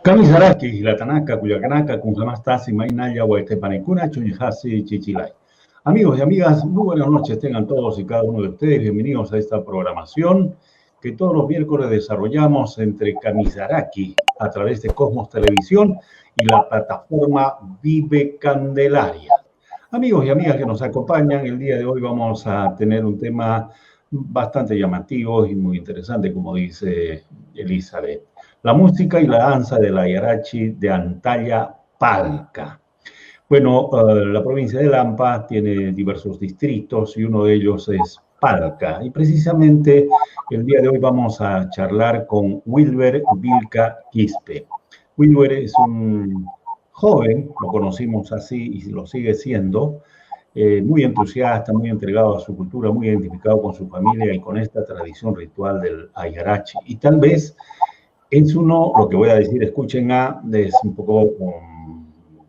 Kamisaraki, Latanaka, Cuyacanaka, Kunjamastasi, Mainaya, Huaytepanecuna, Chuñijasi, Chichilay. Amigos y amigas, muy buenas noches tengan todos y cada uno de ustedes. Bienvenidos a esta programación que todos los miércoles desarrollamos entre Kamisaraki a través de Cosmos Televisión y la plataforma Vive Candelaria. Amigos y amigas que nos acompañan, el día de hoy vamos a tener un tema bastante llamativo y muy interesante, como dice Elizabeth. La música y la danza de la Ayarachi de Antalla Palca. Bueno, la provincia de Lampa tiene diversos distritos y uno de ellos es Palca. Y precisamente el día de hoy vamos a charlar con Wilber Vilca Quispe. Wilber es un joven, lo conocimos así y lo sigue siendo, muy entusiasta, muy entregado a su cultura, muy identificado con su familia y con esta tradición ritual del Ayarachi. Y tal vez es uno, lo que voy a decir, escuchen es un poco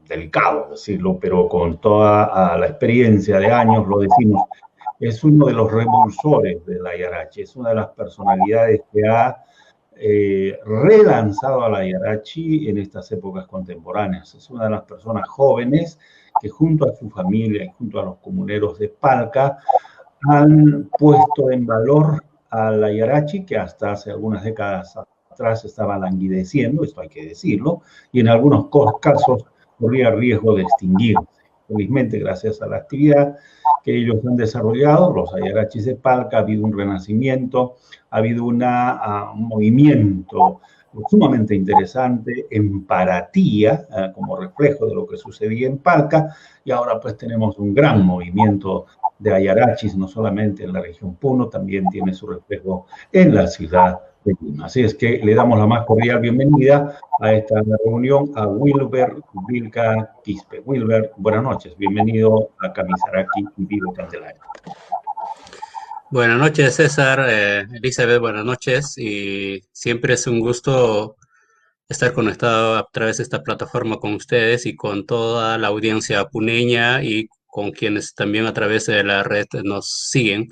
delicado decirlo, pero con toda la experiencia de años lo decimos, es uno de los revulsores de la Ayarachi, es una de las personalidades que ha relanzado a la Ayarachi en estas épocas contemporáneas. Es una de las personas jóvenes que junto a su familia y junto a los comuneros de Palca han puesto en valor a la Ayarachi, que hasta hace algunas décadas atrás estaba languideciendo, esto hay que decirlo, y en algunos casos corría riesgo de extinguirse. Felizmente, gracias a la actividad que ellos han desarrollado, los Ayarachis de Palca, ha habido un renacimiento, ha habido un movimiento sumamente interesante en Paratía, como reflejo de lo que sucedía en Palca, y ahora pues tenemos un gran movimiento de Ayarachis, no solamente en la región Puno, también tiene su reflejo en la ciudad de Lima. Así es que le damos la más cordial bienvenida a esta reunión a Wilber Vilca Quispe. Wilber, buenas noches, bienvenido a Kamisaraki y Vive Candelaria. Buenas noches, César, Elizabeth, buenas noches, y siempre es un gusto estar conectado a través de esta plataforma con ustedes y con toda la audiencia puneña y con quienes también a través de la red nos siguen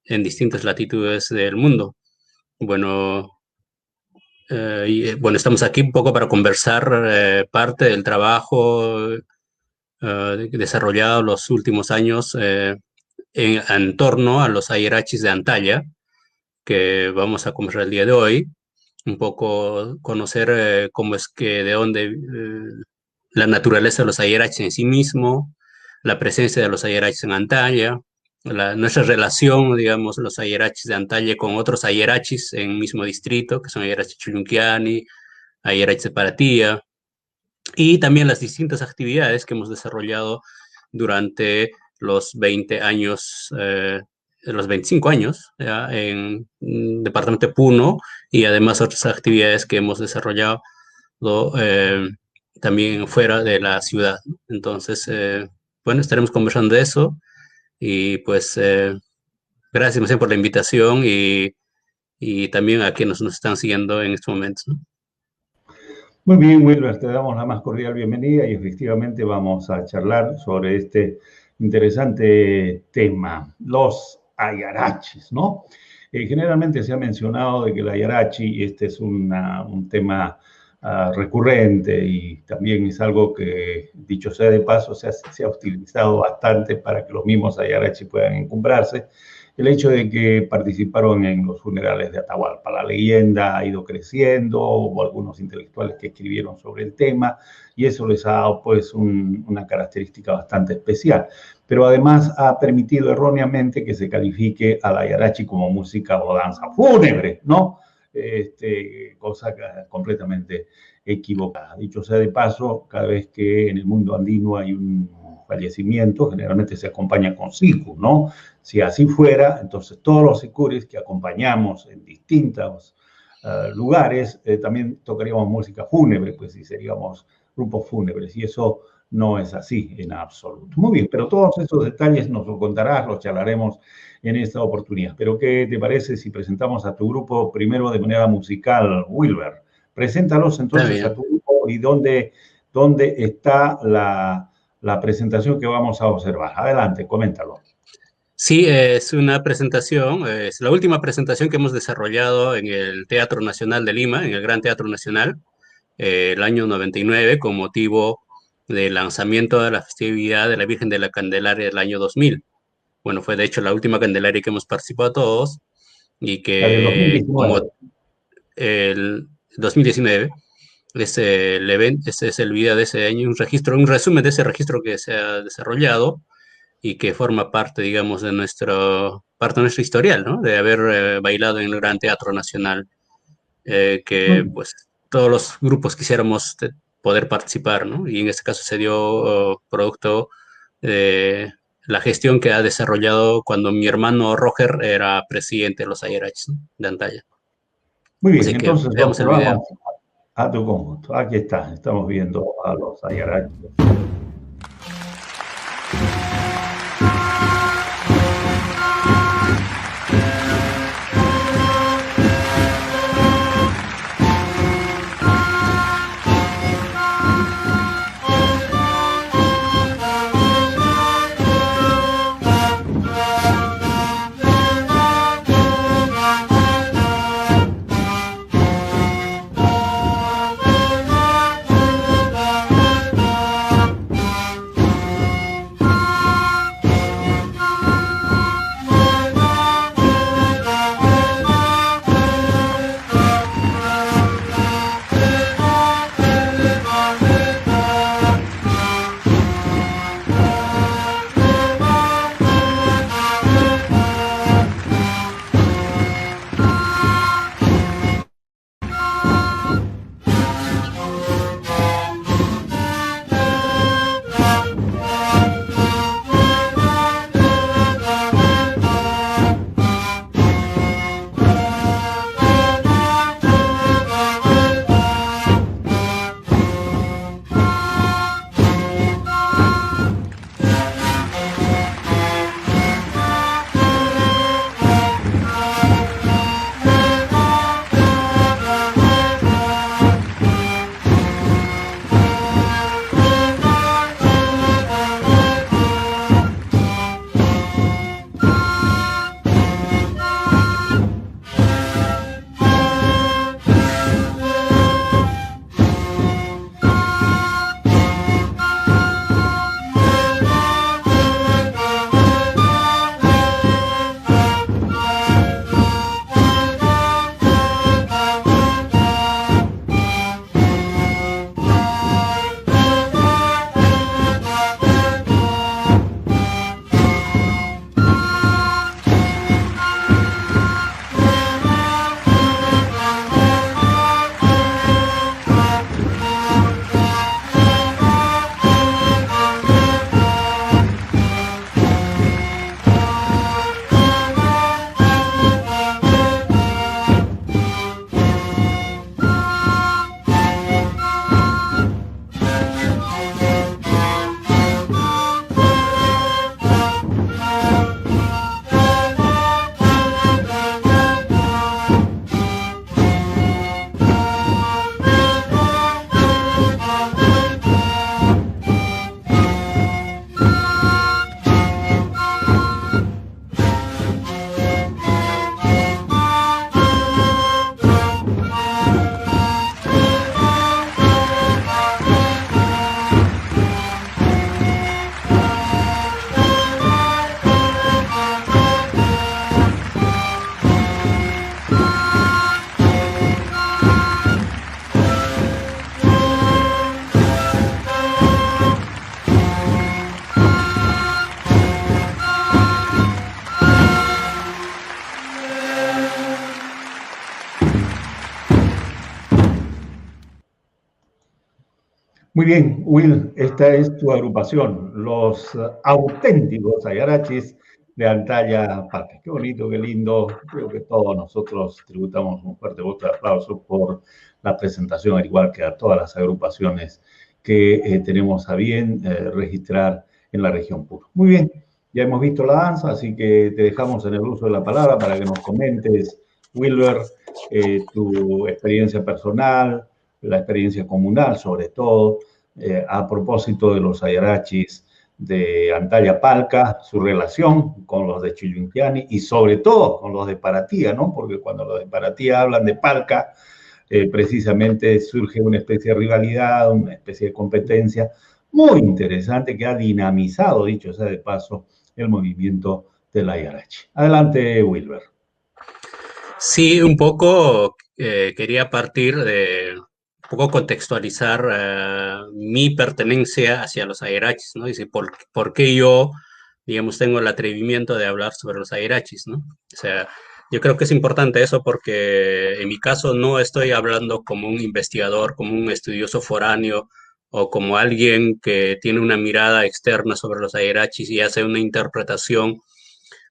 en distintas latitudes del mundo. Bueno, estamos aquí un poco para conversar parte del trabajo desarrollado los últimos años en torno a los Ayarachis de Antalla, que vamos a conversar el día de hoy, un poco conocer cómo es que, de dónde, la naturaleza de los Ayarachis en sí mismo, la presencia de los Ayarachis en Antalla, nuestra relación, digamos, los Ayarachis de Antalla con otros Ayarachis en el mismo distrito, que son Ayarachis Chulunquiani, Ayarachis de Paratía, y también las distintas actividades que hemos desarrollado durante los 20 años, los 25 años ¿ya? En Departamento de Puno, y además otras actividades que hemos desarrollado también fuera de la ciudad. Entonces, bueno, estaremos conversando de eso y pues gracias más bien por la invitación y también a quienes nos están siguiendo en estos momentos, ¿no? Muy bien, Wilber, te damos la más cordial bienvenida y efectivamente vamos a charlar sobre este interesante tema, los Ayarachis, ¿no? Generalmente se ha mencionado de que el Ayarachi, este es un tema recurrente y también es algo que, dicho sea de paso, se ha utilizado bastante para que los mismos Ayarachi puedan encumbrarse. El hecho de que participaron en los funerales de Atahualpa. La leyenda ha ido creciendo, hubo algunos intelectuales que escribieron sobre el tema y eso les ha dado pues una característica bastante especial. Pero además ha permitido erróneamente que se califique a la Ayarachi como música o danza fúnebre, ¿no? Cosa completamente equivocada. Dicho sea de paso, cada vez que en el mundo andino hay un fallecimiento, generalmente se acompaña con siku, ¿no? Si así fuera, entonces todos los sicuris que acompañamos en distintos lugares, también tocaríamos música fúnebre, pues si seríamos grupos fúnebres, y eso no es así en absoluto. Muy bien, pero todos esos detalles nos lo contarás, los charlaremos en esta oportunidad. Pero ¿qué te parece si presentamos a tu grupo primero de manera musical, Wilber? Preséntalos entonces a tu grupo y dónde está la presentación que vamos a observar. Adelante, coméntalo. Sí, es una presentación, es la última presentación que hemos desarrollado en el Teatro Nacional de Lima, en el Gran Teatro Nacional. el año 99 con motivo del lanzamiento de la festividad de la Virgen de la Candelaria del año 2000. Bueno, fue de hecho la última Candelaria que hemos participado todos y La del que 2019. como el 2019 es el evento, ese es el video de ese año, un registro, un resumen de ese registro que se ha desarrollado y que forma parte, digamos, de parte de nuestro historial, ¿no? De haber bailado en el Gran Teatro Nacional, que pues todos los grupos quisiéramos poder participar, ¿no? Y en este caso se dio producto de la gestión que ha desarrollado cuando mi hermano Roger era presidente de los Ayaraches, ¿no? De Antalla. Muy bien, Así que entonces veamos el video. observamos a tu conjunto. Aquí está, estamos viendo a los Ayaraches. Muy bien, Will, esta es tu agrupación, los auténticos Ayarachis de Antalla Parque. Qué bonito, qué lindo. Creo que todos nosotros tributamos un fuerte voto de aplauso por la presentación, al igual que a todas las agrupaciones que tenemos a bien registrar en la región Puno. Muy bien, ya hemos visto la danza, así que te dejamos en el uso de la palabra para que nos comentes, Wilber, tu experiencia personal, la experiencia comunal, sobre todo, a propósito de los Ayarachis de Antalla Palca, su relación con los de Chillunquiani y sobre todo con los de Paratía, ¿no? Porque cuando los de Paratía hablan de Palca, precisamente surge una especie de rivalidad, una especie de competencia muy interesante que ha dinamizado, dicho sea de paso, el movimiento del Ayarachi. Adelante, Wilber. Sí, un poco quería partir de un poco contextualizar mi pertenencia hacia los Airachis, ¿no? Dice, ¿por qué yo, digamos, tengo el atrevimiento de hablar sobre los Airachis, ¿no? O sea, yo creo que es importante eso porque en mi caso no estoy hablando como un investigador, como un estudioso foráneo o como alguien que tiene una mirada externa sobre los Airachis y hace una interpretación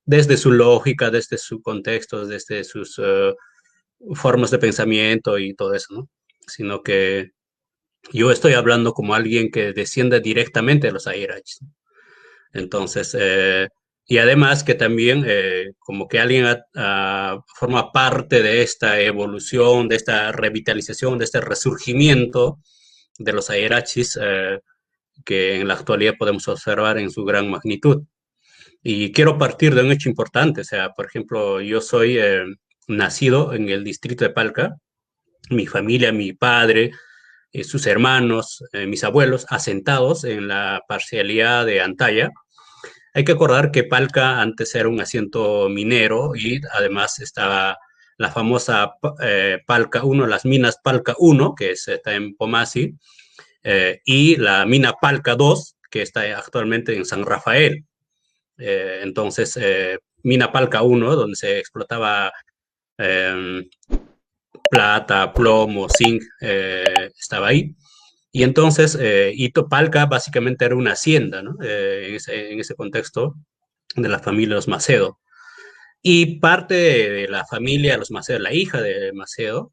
desde su lógica, desde su contexto, desde sus formas de pensamiento y todo eso, ¿no? Sino que yo estoy hablando como alguien que desciende directamente de los Airachis, ¿no? Entonces, y además que también como que alguien forma parte de esta evolución, de esta revitalización, de este resurgimiento de los Airachis que en la actualidad podemos observar en su gran magnitud. Y quiero partir de un hecho importante, o sea, por ejemplo, yo soy nacido en el distrito de Palca, mi familia, mi padre, sus hermanos, mis abuelos, asentados en la parcialidad de Antaya. Hay que acordar que Palca antes era un asiento minero y además estaba la famosa Palca 1, las minas Palca 1, que está en Pomasi, y la mina Palca 2, que está actualmente en San Rafael. Entonces, Mina Palca 1, donde se explotaba eh, plata, plomo, zinc, estaba ahí. Y entonces, Ito Palca básicamente era una hacienda, ¿no? En ese contexto de la familia Los Macedo. Y parte de la familia Los Macedo, la hija de Macedo,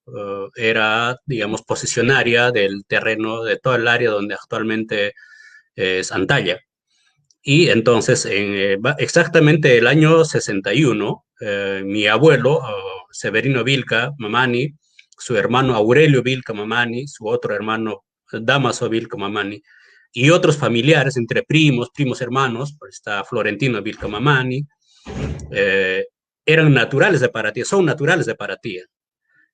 era, digamos, posesionaria del terreno de toda el área donde actualmente es Antalla. Y entonces, exactamente el año 61, mi abuelo, Severino Vilca Mamani, su hermano Aurelio Vilca Mamani, su otro hermano Damaso Vilca Mamani, y otros familiares, entre primos, primos hermanos, pues está Florentino Vilca Mamani, eh, eran naturales de Paratía, son naturales de Paratía.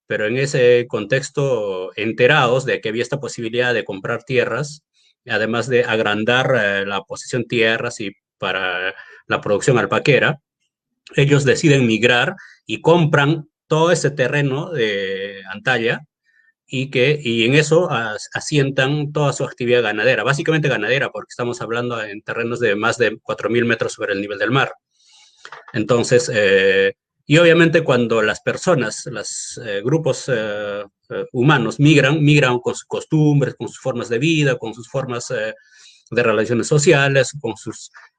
Pero en ese contexto, enterados de que había esta posibilidad de comprar tierras, además de agrandar la posesión de tierras y para la producción alpaquera, ellos deciden migrar y compran todo ese terreno de Antalla y en eso asientan toda su actividad ganadera, básicamente ganadera, porque estamos hablando en terrenos de más de 4.000 metros sobre el nivel del mar. Entonces, y obviamente cuando las personas, los grupos humanos migran con sus costumbres, con sus formas de vida, con sus formas de relaciones sociales,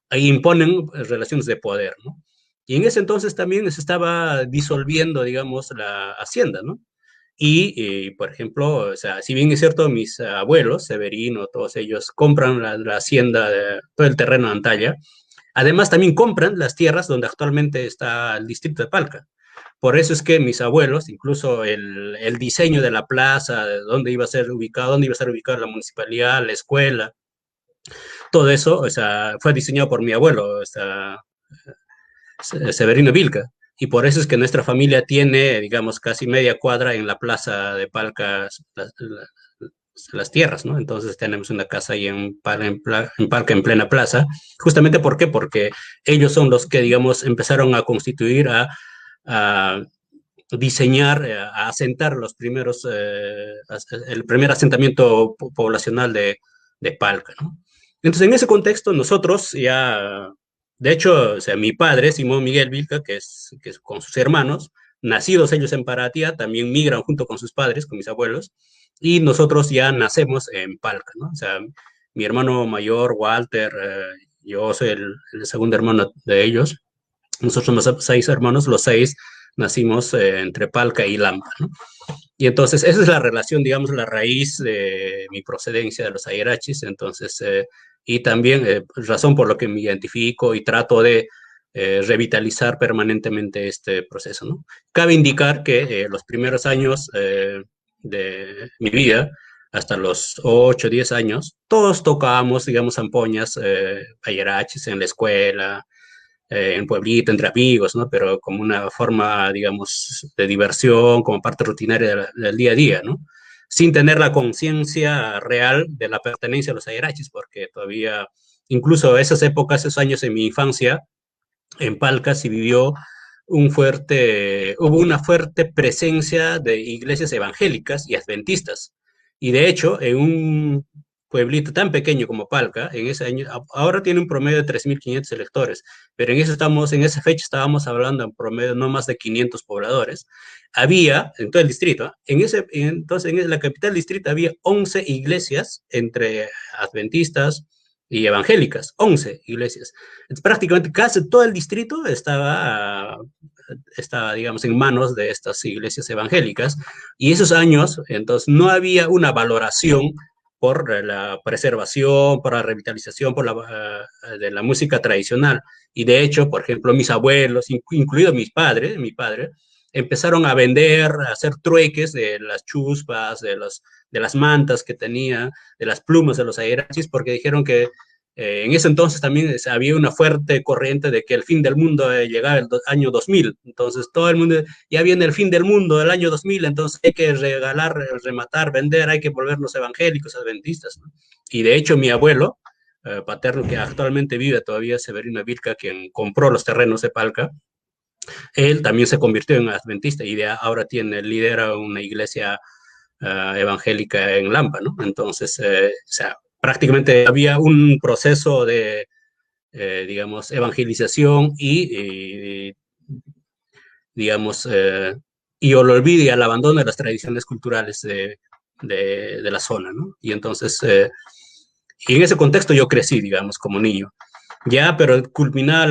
ahí imponen relaciones de poder, ¿no? Y en ese entonces también se estaba disolviendo, digamos, la hacienda, ¿no? Por ejemplo, o sea, si bien es cierto, mis abuelos, Severino, todos ellos, compran la hacienda, todo el terreno de Antalla, además, también compran las tierras donde actualmente está el distrito de Palca. Por eso es que mis abuelos, incluso el diseño de la plaza, de dónde iba a ser ubicado, dónde iba a ser ubicada la municipalidad, la escuela, todo eso, o sea, fue diseñado por mi abuelo, o sea, Severino Vilca. Y por eso es que nuestra familia tiene, digamos, casi media cuadra en la plaza de Palca, las tierras, ¿no? Entonces tenemos una casa ahí en Palca, en plena plaza. Justamente, ¿por qué? Porque ellos son los que, digamos, empezaron a constituir, a diseñar, a asentar los primeros, el primer asentamiento poblacional de Palca, ¿no? Entonces, en ese contexto, nosotros ya, de hecho, o sea, mi padre, Simón Miguel Vilca, que es con sus hermanos, nacidos ellos en Paratia, también migran junto con sus padres, con mis abuelos, y nosotros ya nacemos en Palca, ¿no? O sea, mi hermano mayor, Walter, yo soy el segundo hermano de ellos, nosotros somos 6 hermanos, los 6 nacimos entre Palca y Lampa, ¿no? Y entonces esa es la relación, digamos, la raíz de mi procedencia de los Ayarachis, entonces, y también razón por lo que me identifico y trato de revitalizar permanentemente este proceso, ¿no? Cabe indicar que los primeros años de mi vida, hasta los 8, 10 años, todos tocábamos, digamos, zampoñas, Ayarachis en la escuela, en pueblito, entre amigos, ¿no? Pero como una forma, digamos, de diversión, como parte rutinaria del día a día, ¿no? Sin tener la conciencia real de la pertenencia a los Ayarachis, porque todavía, incluso esas épocas, esos años en mi infancia, en Palca se vivió hubo una fuerte presencia de iglesias evangélicas y adventistas. Y de hecho, en un pueblito tan pequeño como Palca, en ese año, ahora tiene un promedio de 3.500 electores, pero en esa fecha estábamos hablando en promedio no más de 500 pobladores. Había, en todo el distrito, entonces en la capital del distrito había 11 iglesias entre adventistas y evangélicas, 11 iglesias. Entonces, prácticamente casi todo el distrito estaba, digamos, en manos de estas iglesias evangélicas. Y esos años, entonces, no había una valoración por la preservación, por la revitalización, de la música tradicional. Y de hecho, por ejemplo, mis abuelos, incluido mi padre, empezaron a vender, a hacer trueques de las chuspas, de las mantas que tenía, de las plumas de los airachis, porque dijeron que en ese entonces también había una fuerte corriente de que el fin del mundo llegaba el año 2000. Entonces todo el mundo, ya viene el fin del mundo del año 2000, entonces hay que regalar, rematar, vender, hay que volvernos evangélicos, adventistas, ¿no? Y de hecho mi abuelo paterno, que actualmente vive todavía, Severino Vilca, quien compró los terrenos de Palca, él también se convirtió en adventista y ahora lidera una iglesia evangélica en Lampa, ¿no? Entonces, o sea, prácticamente había un proceso de, digamos, evangelización digamos, y el olvido y el abandono de las tradiciones culturales de la zona, ¿no? Y entonces, y en ese contexto yo crecí, digamos, como niño. Ya, pero culminada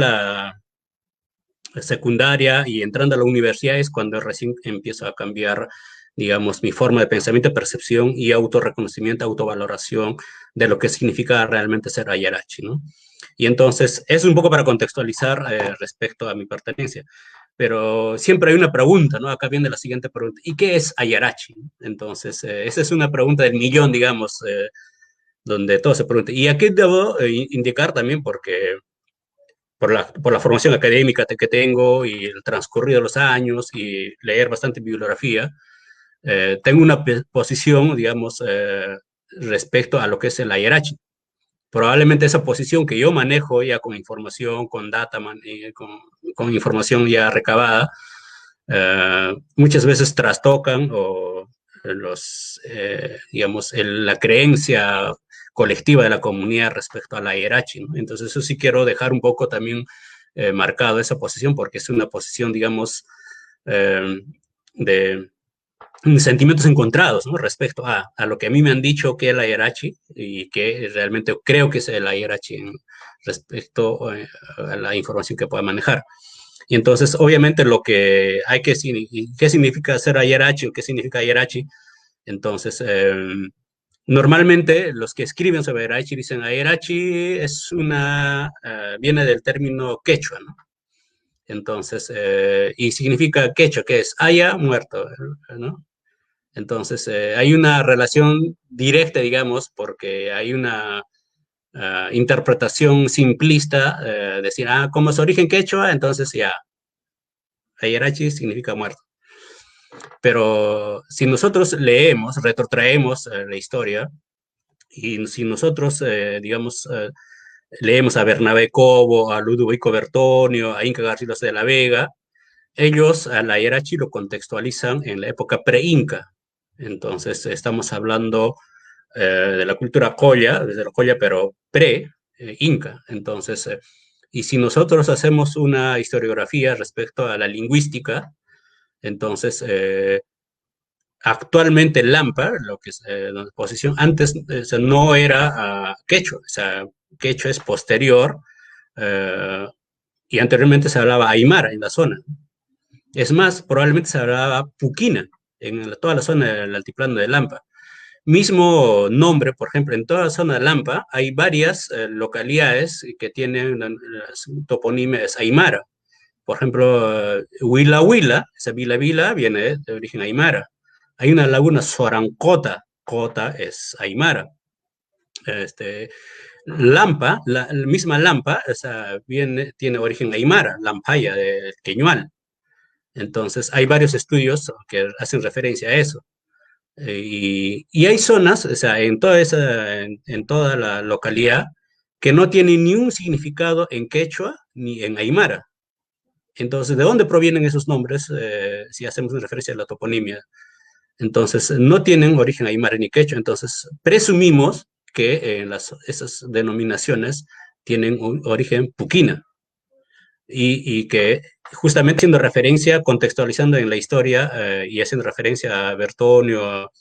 la secundaria y entrando a la universidad es cuando recién empiezo a cambiar, digamos, mi forma de pensamiento, percepción y autorreconocimiento, autovaloración de lo que significa realmente ser Ayarachi, ¿no? Y entonces, es un poco para contextualizar respecto a mi pertenencia. Pero siempre hay una pregunta, ¿no? Acá viene la siguiente pregunta. ¿Y qué es Ayarachi? Entonces, esa es una pregunta del millón, digamos, donde todo se pregunta. Y aquí debo indicar también, porque por la formación académica que tengo y el transcurrido de los años y leer bastante bibliografía, tengo una posición, digamos, respecto a lo que es el Ayarachi. Probablemente esa posición que yo manejo ya con información, con data, con información ya recabada, muchas veces trastocan o digamos, la creencia colectiva de la comunidad respecto a la Hirachi, ¿no? Entonces eso sí quiero dejar un poco también marcado esa posición, porque es una posición, digamos, eh, de sentimientos encontrados, ¿no? Respecto a lo que a mí me han dicho que es la Hirachi y que realmente creo que es la Hirachi respecto a la información que pueda manejar. Y entonces, obviamente, lo que hay que, ¿qué significa ser Ayarachi o qué significa Ayarachi? Entonces, normalmente los que escriben sobre Ayarachi dicen Ayarachi viene del término quechua, ¿no? Entonces, y significa quechua, que es Aya, muerto, ¿no? Entonces, hay una relación directa, digamos, porque hay una interpretación simplista, decir, como es origen quechua, entonces ya, Ayarachi significa muerto. Pero si nosotros leemos, retrotraemos la historia, y si nosotros, digamos, leemos a Bernabé Cobo, a Ludovico Bertonio, a Inca Garcilaso de la Vega, ellos a la Irachi lo contextualizan en la época pre-Inca. Entonces, estamos hablando de la cultura Colla, desde la Colla, pero pre-Inca. Entonces, y si nosotros hacemos una historiografía respecto a la lingüística, entonces, actualmente Lampa, lo que es la posición, antes no era quechua, o sea, quechua es posterior, eh, y anteriormente se hablaba aymara en la zona. Es más, probablemente se hablaba puquina en toda la zona del altiplano de Lampa. Mismo nombre, por ejemplo, en toda la zona de Lampa hay varias localidades que tienen toponímicos aymara. Por ejemplo, Huila Huila, esa Vila Vila viene de origen aymara. Hay una laguna Sorancota, Cota es aymara. Este, Lampa, la misma Lampa, o sea, tiene origen aymara, Lampaya, de Queñual. Entonces, hay varios estudios que hacen referencia a eso. Y hay zonas, o sea, en toda la localidad, que no tienen ni un significado en quechua ni en aymara. Entonces, ¿de dónde provienen esos nombres? Si hacemos referencia a la toponimia. Entonces, no tienen origen aymara ni quechua. Entonces, presumimos que esas denominaciones tienen un origen puquina y que justamente haciendo referencia, contextualizando en la historia y haciendo referencia a Bertonio,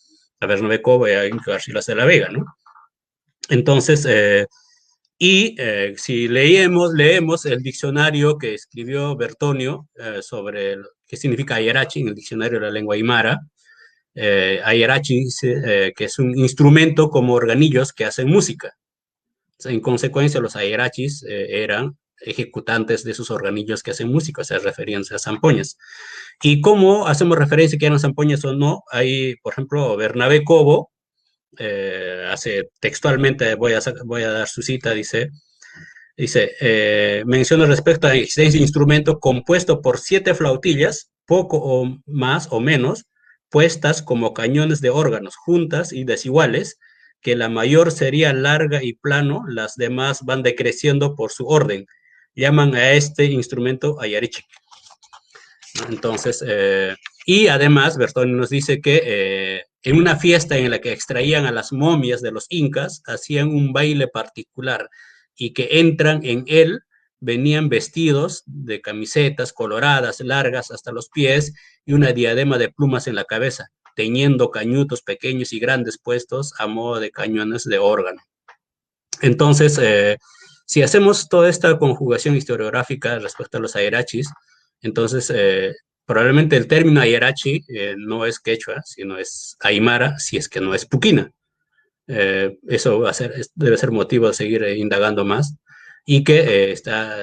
a Bernabé Cobo y a Inca Garcilas de la Vega, ¿no? Entonces, si leemos el diccionario que escribió Bertonio sobre qué significa Ayarachi en el diccionario de la lengua aymara, Ayarachi dice que es un instrumento como organillos que hacen música. O sea, en consecuencia, los ayarachis eran ejecutantes de esos organillos que hacen música, o sea, referíanse a zampoñas. ¿Y cómo hacemos referencia que eran zampoñas o no? Hay, por ejemplo, Bernabé Cobo, hace textualmente, voy a dar su cita, menciona respecto a este instrumento compuesto por 7 flautillas, poco o más o menos, puestas como cañones de órganos, juntas y desiguales, que la mayor sería larga y plano, las demás van decreciendo por su orden. Llaman a este instrumento ayarichi. Entonces, y además, Bertoni nos dice que en una fiesta en la que extraían a las momias de los incas, hacían un baile particular y que entran en él, venían vestidos de camisetas coloradas, largas hasta los pies y una diadema de plumas en la cabeza, teñiendo cañutos pequeños y grandes puestos a modo de cañones de órgano. Entonces, si hacemos toda esta conjugación historiográfica respecto a los ayarachis, entonces probablemente el término ayarachi no es quechua, sino es aymara, si es que no es puquina. Eso debe ser motivo de seguir indagando más y que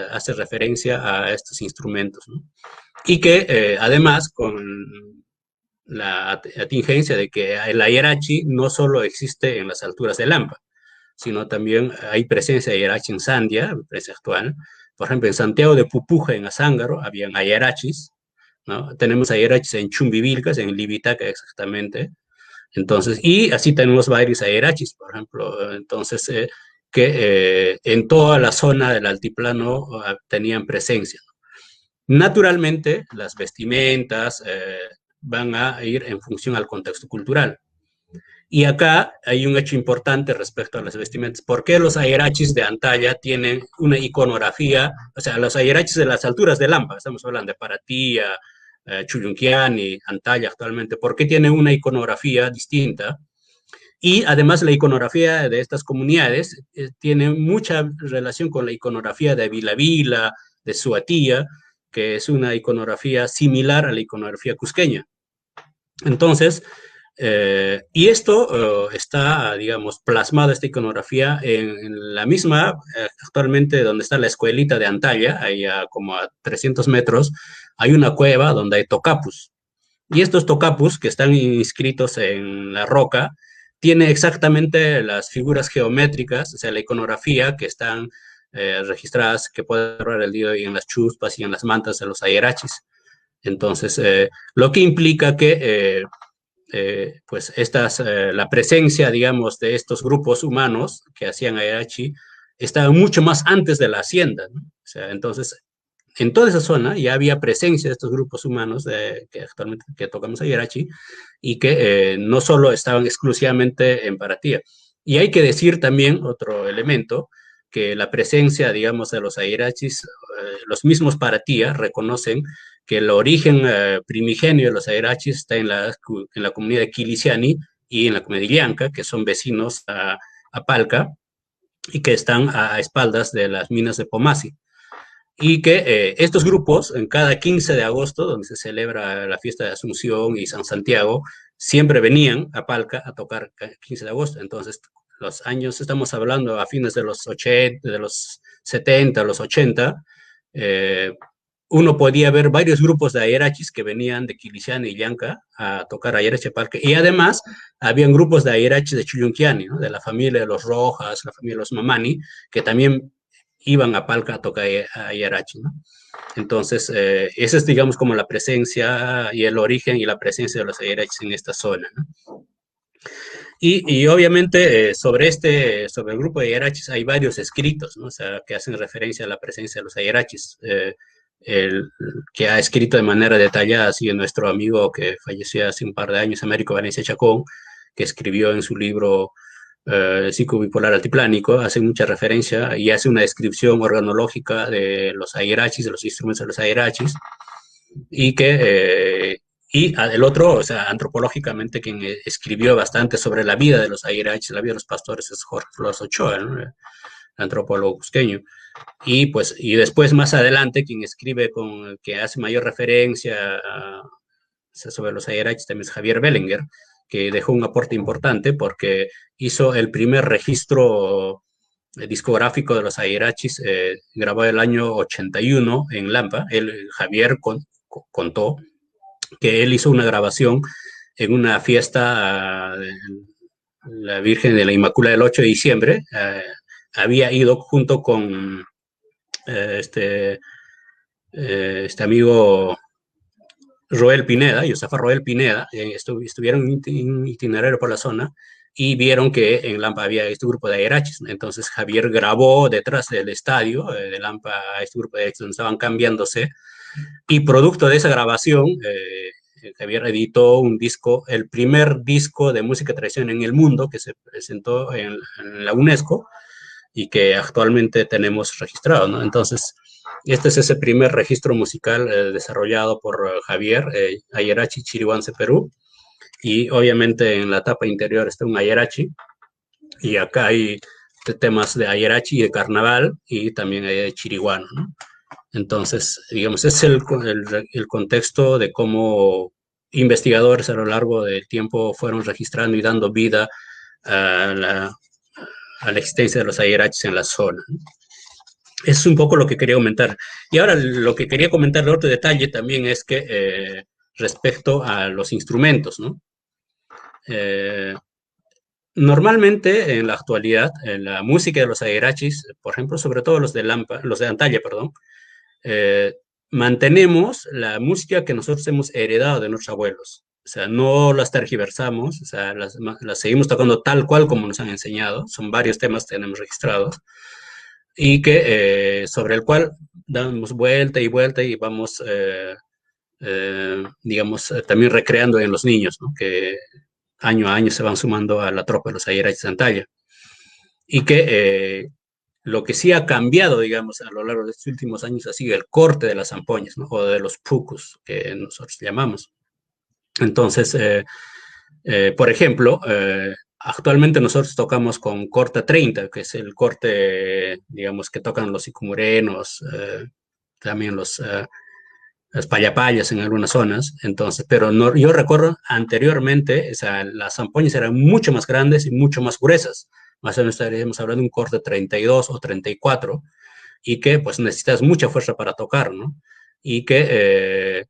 hace referencia a estos instrumentos, ¿no? Y que además con la atingencia de que el ayarachi no solo existe en las alturas de Lampa, sino también hay presencia de ayarachi en Sandia, presencia actual. Por ejemplo, en Santiago de Pupuja, en Azángaro, habían ayarachis, ¿no? Tenemos ayarachis en Chumbivilcas, en Libitaca exactamente. Entonces, y así tenemos varios ayarachis, por ejemplo. Entonces, que en toda la zona del altiplano tenían presencia. Naturalmente, las vestimentas van a ir en función al contexto cultural. Y acá hay un hecho importante respecto a las vestimentas. ¿Por qué los ayarachis de Antalla tienen una iconografía? O sea, los ayarachis de las alturas de Lampa, estamos hablando de Paratía, Chuyunquiani, Antalla actualmente, ¿por qué tienen una iconografía distinta? Y además la iconografía de estas comunidades tiene mucha relación con la iconografía de Vila Vila, de Suatía, que es una iconografía similar a la iconografía cusqueña. Entonces, y esto está, digamos, plasmado esta iconografía en la misma, actualmente donde está la escuelita de Antalla, ahí como a 300 metros, hay una cueva donde hay tocapus. Y estos tocapus que están inscritos en la roca, tiene exactamente las figuras geométricas, o sea, la iconografía que están registradas, que puede ver el día en las chuspas y en las mantas de los ayarachis. Entonces, lo que implica que pues la presencia, digamos, de estos grupos humanos que hacían ayarachi estaba mucho más antes de la hacienda, ¿no? O sea, entonces, en toda esa zona ya había presencia de estos grupos humanos que actualmente que tocamos ayarachi y que no solo estaban exclusivamente en Paratía. Y hay que decir también otro elemento, que la presencia, digamos, de los ayarachis, los mismos Paratía reconocen que el origen primigenio de los ayarachis está en la comunidad de Quiliciani y en la comunidad de Illanca, que son vecinos a Palca y que están a espaldas de las minas de Pomasi. Y que estos grupos, en cada 15 de agosto, donde se celebra la fiesta de Asunción y San Santiago, siempre venían a Palca a tocar 15 de agosto. Entonces, los años, estamos hablando a fines de los 80, de los 70, los 80, uno podía ver varios grupos de ayerachis que venían de Quilichani y Llanca a tocar ayerachi Palca. Y además, habían grupos de ayerachis de Chillunquiani, ¿no? De la familia de los Rojas, la familia de los Mamani, que también iban a Palca a tocar ayerachi, ¿no? Entonces, esa es, digamos, como la presencia y el origen y la presencia de los ayerachis en esta zona, ¿no? Y obviamente sobre el grupo de ayerachis hay varios escritos, ¿no? O sea, que hacen referencia a la presencia de los ayerachis. El que ha escrito de manera detallada ha sido nuestro amigo que falleció hace un par de años, Américo Valencia Chacón, que escribió en su libro Ciclo Bipolar Altiplánico, hace mucha referencia y hace una descripción organológica de los ayerachis, de los instrumentos de los ayerachis, y el otro, o sea, antropológicamente, quien escribió bastante sobre la vida de los ayerachis, la vida de los pastores, es Jorge Flores Ochoa, ¿no? El antropólogo cusqueño. Y pues, y después más adelante, quien escribe que hace mayor referencia sobre los ayerachis también es Javier Bellinger, que dejó un aporte importante porque hizo el primer registro discográfico de los ayerachis, grabado el año 81 en Lampa. Javier contó que él hizo una grabación en una fiesta de la Virgen de la Inmaculada del 8 de diciembre. Había ido junto con este amigo Roel Pineda, Josefa Roel Pineda, estuvieron en un itinerario por la zona y vieron que en Lampa había este grupo de ayerachis. Entonces Javier grabó detrás del estadio de Lampa a este grupo de ayerachis donde estaban cambiándose, y producto de esa grabación, Javier editó un disco, el primer disco de música tradicional en el mundo que se presentó en la UNESCO y que actualmente tenemos registrado, ¿no? Entonces, este es ese primer registro musical desarrollado por Javier, Ayerachi Chirihuance, Perú, y obviamente en la tapa interior está un ayerachi, y acá hay temas de ayerachi y de carnaval, y también hay de chiriguano, ¿no? Entonces, digamos, es el contexto de cómo investigadores a lo largo del tiempo fueron registrando y dando vida a la existencia de los ayerachis en la zona. Es un poco lo que quería comentar. Y ahora lo que quería comentar de otro detalle también es que respecto a los instrumentos, ¿no? Normalmente en la actualidad, en la música de los ayerachis, por ejemplo, sobre todo los de Lampa, los de Antalla, perdón, mantenemos la música que nosotros hemos heredado de nuestros abuelos. O sea, no las tergiversamos, o sea, las seguimos tocando tal cual como nos han enseñado. Son varios temas que tenemos registrados y que sobre el cual damos vuelta y vamos, digamos, también recreando en los niños, ¿no? Que año a año se van sumando a la tropa de los ayerachis de Antalla. Y que lo que sí ha cambiado, digamos, a lo largo de estos últimos años ha sido el corte de las zampoñas, ¿no? O de los pucus, que nosotros llamamos. Entonces, por ejemplo, actualmente nosotros tocamos con corte 30, que es el corte, digamos, que tocan los sicumurenos, también las payapayas en algunas zonas. Entonces, pero no, yo recuerdo anteriormente, o sea, las zampoñas eran mucho más grandes y mucho más gruesas. Más o menos estaríamos hablando de un corte 32 o 34, y que pues necesitas mucha fuerza para tocar, ¿no? Y que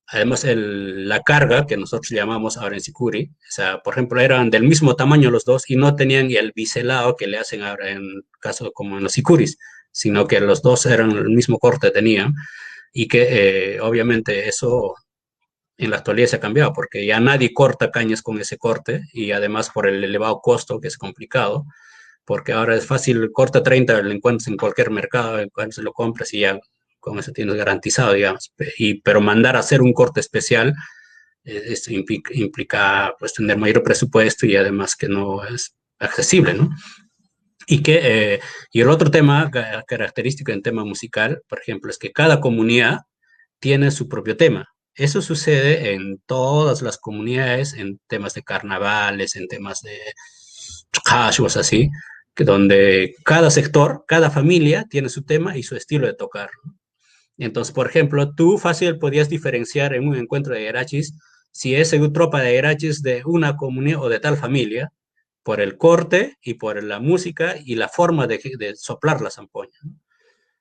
además la carga, que nosotros llamamos ahora en sicuri, o sea, por ejemplo, eran del mismo tamaño los dos y no tenían el biselado que le hacen ahora en caso como en los sicuris, sino que los dos eran el mismo corte tenían, y que obviamente eso en la actualidad se ha cambiado porque ya nadie corta cañas con ese corte, y además por el elevado costo, que es complicado, porque ahora es fácil, corta 30, lo encuentras en cualquier mercado, en cual se lo compras y ya con eso tienes garantizado, digamos. Pero mandar a hacer un corte especial, esto implica pues tener mayor presupuesto y además que no es accesible, ¿no? Y el otro tema característico en tema musical, por ejemplo, es que cada comunidad tiene su propio tema. Eso sucede en todas las comunidades, en temas de carnavales, en temas de hashwas, así, que donde cada sector, cada familia tiene su tema y su estilo de tocar. Entonces, por ejemplo, tú fácil podías diferenciar en un encuentro de ayerachis si es una tropa de ayerachis de una comunidad o de tal familia, por el corte y por la música y la forma de soplar la zampoña, ¿no?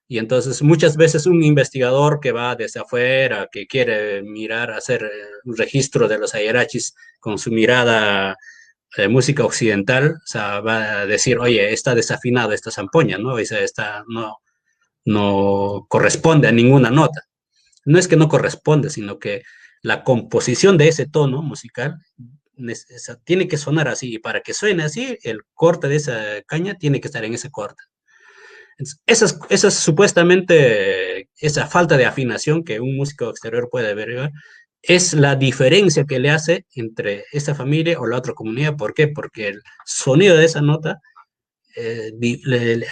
Y entonces muchas veces un investigador que va desde afuera, que quiere mirar, hacer un registro de los ayarachis con su mirada de música occidental, o sea, va a decir, oye, está desafinada esta zampoña, ¿no? O sea, no corresponde a ninguna nota. No es que no corresponde, sino que la composición de ese tono musical tiene que sonar así, y para que suene así, el corte de esa caña tiene que estar en ese corte. Esas supuestamente, esa falta de afinación que un músico exterior puede ver, es la diferencia que le hace entre esa familia o la otra comunidad. ¿Por qué? Porque el sonido de esa nota le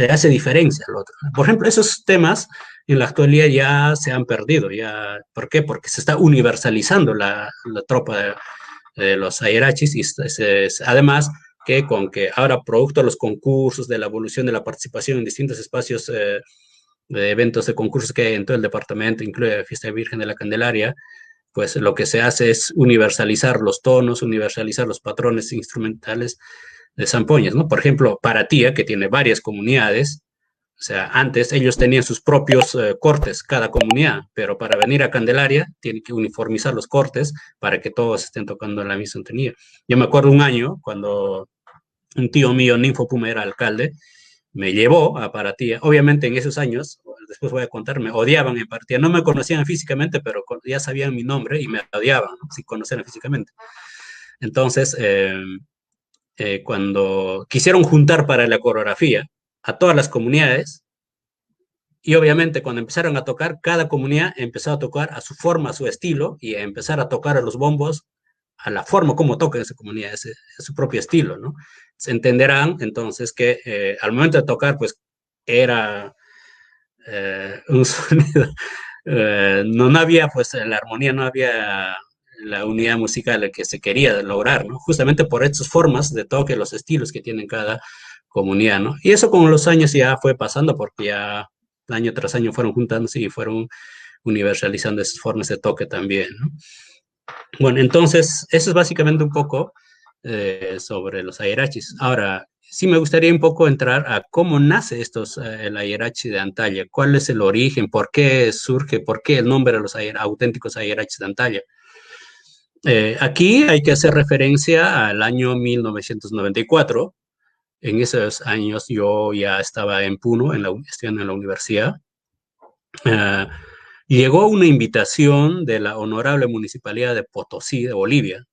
hace diferencia al otro. Por ejemplo, esos temas en la actualidad ya se han perdido. Ya, ¿por qué? Porque se está universalizando la tropa de los airachis y además que con que ahora producto de los concursos, de la evolución de la participación en distintos espacios de eventos de concursos que hay en todo el departamento, incluye Fiesta Virgen de la Candelaria, pues lo que se hace es universalizar los tonos, universalizar los patrones instrumentales de zampoñas, ¿no? Por ejemplo, Paratía, que tiene varias comunidades, o sea, antes ellos tenían sus propios cortes, cada comunidad, pero para venir a Candelaria tienen que uniformizar los cortes para que todos estén tocando en la misma sintonía. Yo me acuerdo un año cuando un tío mío, Ninfo Puma, era alcalde, me llevó a Paratía. Obviamente en esos años, después voy a contar, me odiaban en Paratía. No me conocían físicamente, pero ya sabían mi nombre y me odiaban, ¿no? Si conocían físicamente. Entonces, cuando quisieron juntar para la coreografía a todas las comunidades, y obviamente cuando empezaron a tocar, cada comunidad empezó a tocar a su forma, a su estilo, y a empezar a tocar a los bombos a la forma como toca esa comunidad, ese, su propio estilo, ¿no? Se entenderán entonces que al momento de tocar, pues era un sonido, no había pues la armonía, no había la unidad musical que se quería lograr, ¿no? Justamente por estas formas de toque, los estilos que tienen cada comunidad, ¿no? Y eso con los años ya fue pasando porque ya año tras año fueron juntándose y fueron universalizando esas formas de toque también, ¿no? Bueno, entonces, eso es básicamente un poco sobre los airachis. Ahora, sí me gustaría un poco entrar a cómo nace el airachi de Antalya, cuál es el origen, por qué surge, por qué el nombre de los auténticos airachis de Antalya. Aquí hay que hacer referencia al año 1994. En esos años yo ya estaba en Puno, estudiando en la universidad. Uh, Llegó una invitación de la Honorable Municipalidad de Potosí, de Bolivia,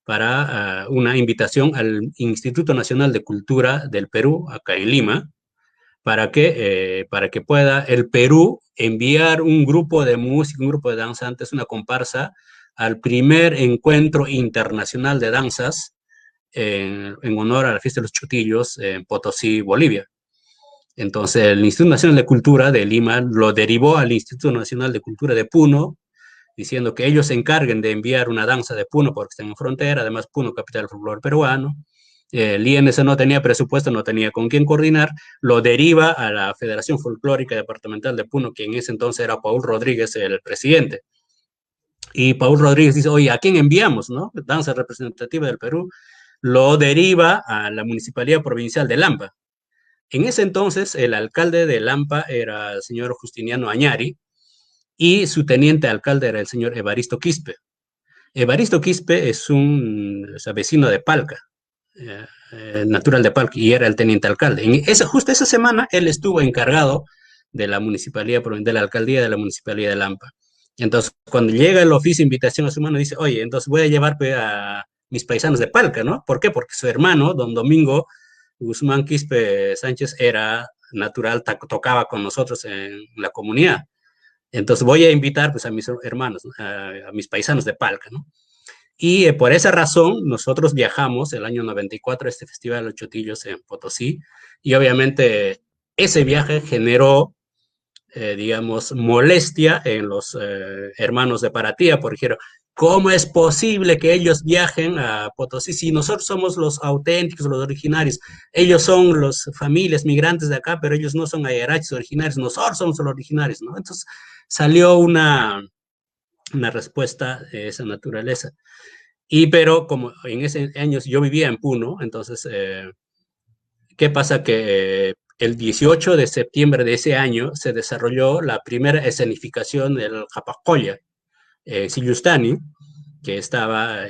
para una invitación al Instituto Nacional de Cultura del Perú, acá en Lima, para que pueda el Perú enviar un grupo de música, un grupo de danzantes, una comparsa, al primer encuentro internacional de danzas en honor a la fiesta de los Chutillos en Potosí, Bolivia. Entonces, el Instituto Nacional de Cultura de Lima lo derivó al Instituto Nacional de Cultura de Puno, diciendo que ellos se encarguen de enviar una danza de Puno porque están en frontera, además Puno, capital del folclore peruano. El INS no tenía presupuesto, no tenía con quién coordinar, lo deriva a la Federación Folclórica Departamental de Puno, que en ese entonces era Paul Rodríguez, el presidente. Y Paul Rodríguez dice, oye, ¿a quién enviamos, no? Danza representativa del Perú. Lo deriva a la Municipalidad Provincial de Lampa. En ese entonces, el alcalde de Lampa era el señor Justiniano Añari y su teniente alcalde era el señor Evaristo Quispe. Evaristo Quispe es un vecino de Palca, natural de Palca, y era el teniente alcalde. Justo esa semana, él estuvo encargado de la municipalidad, de la alcaldía de la municipalidad de Lampa. Entonces, cuando llega el oficio de invitación a su mano, dice, oye, entonces voy a llevar a mis paisanos de Palca, ¿no? ¿Por qué? Porque su hermano, don Domingo Guzmán Quispe Sánchez, era natural, tocaba con nosotros en la comunidad. Entonces voy a invitar pues, a mis hermanos, a mis paisanos de Palca, ¿no? Y por esa razón nosotros viajamos el año 94 a este Festival de los Chotillos en Potosí y obviamente ese viaje generó, digamos, molestia en los hermanos de Paratía, porque dijeron, ¿cómo es posible que ellos viajen a Potosí si nosotros somos los auténticos, los originarios? Ellos son las familias migrantes de acá, pero ellos no son ayarachis originarios, nosotros somos los originarios, ¿no? Entonces salió una respuesta de esa naturaleza. Pero como en ese año yo vivía en Puno, entonces, ¿qué pasa? Que el 18 de septiembre de ese año se desarrolló la primera escenificación del Japacoya, Sillustani, que estaba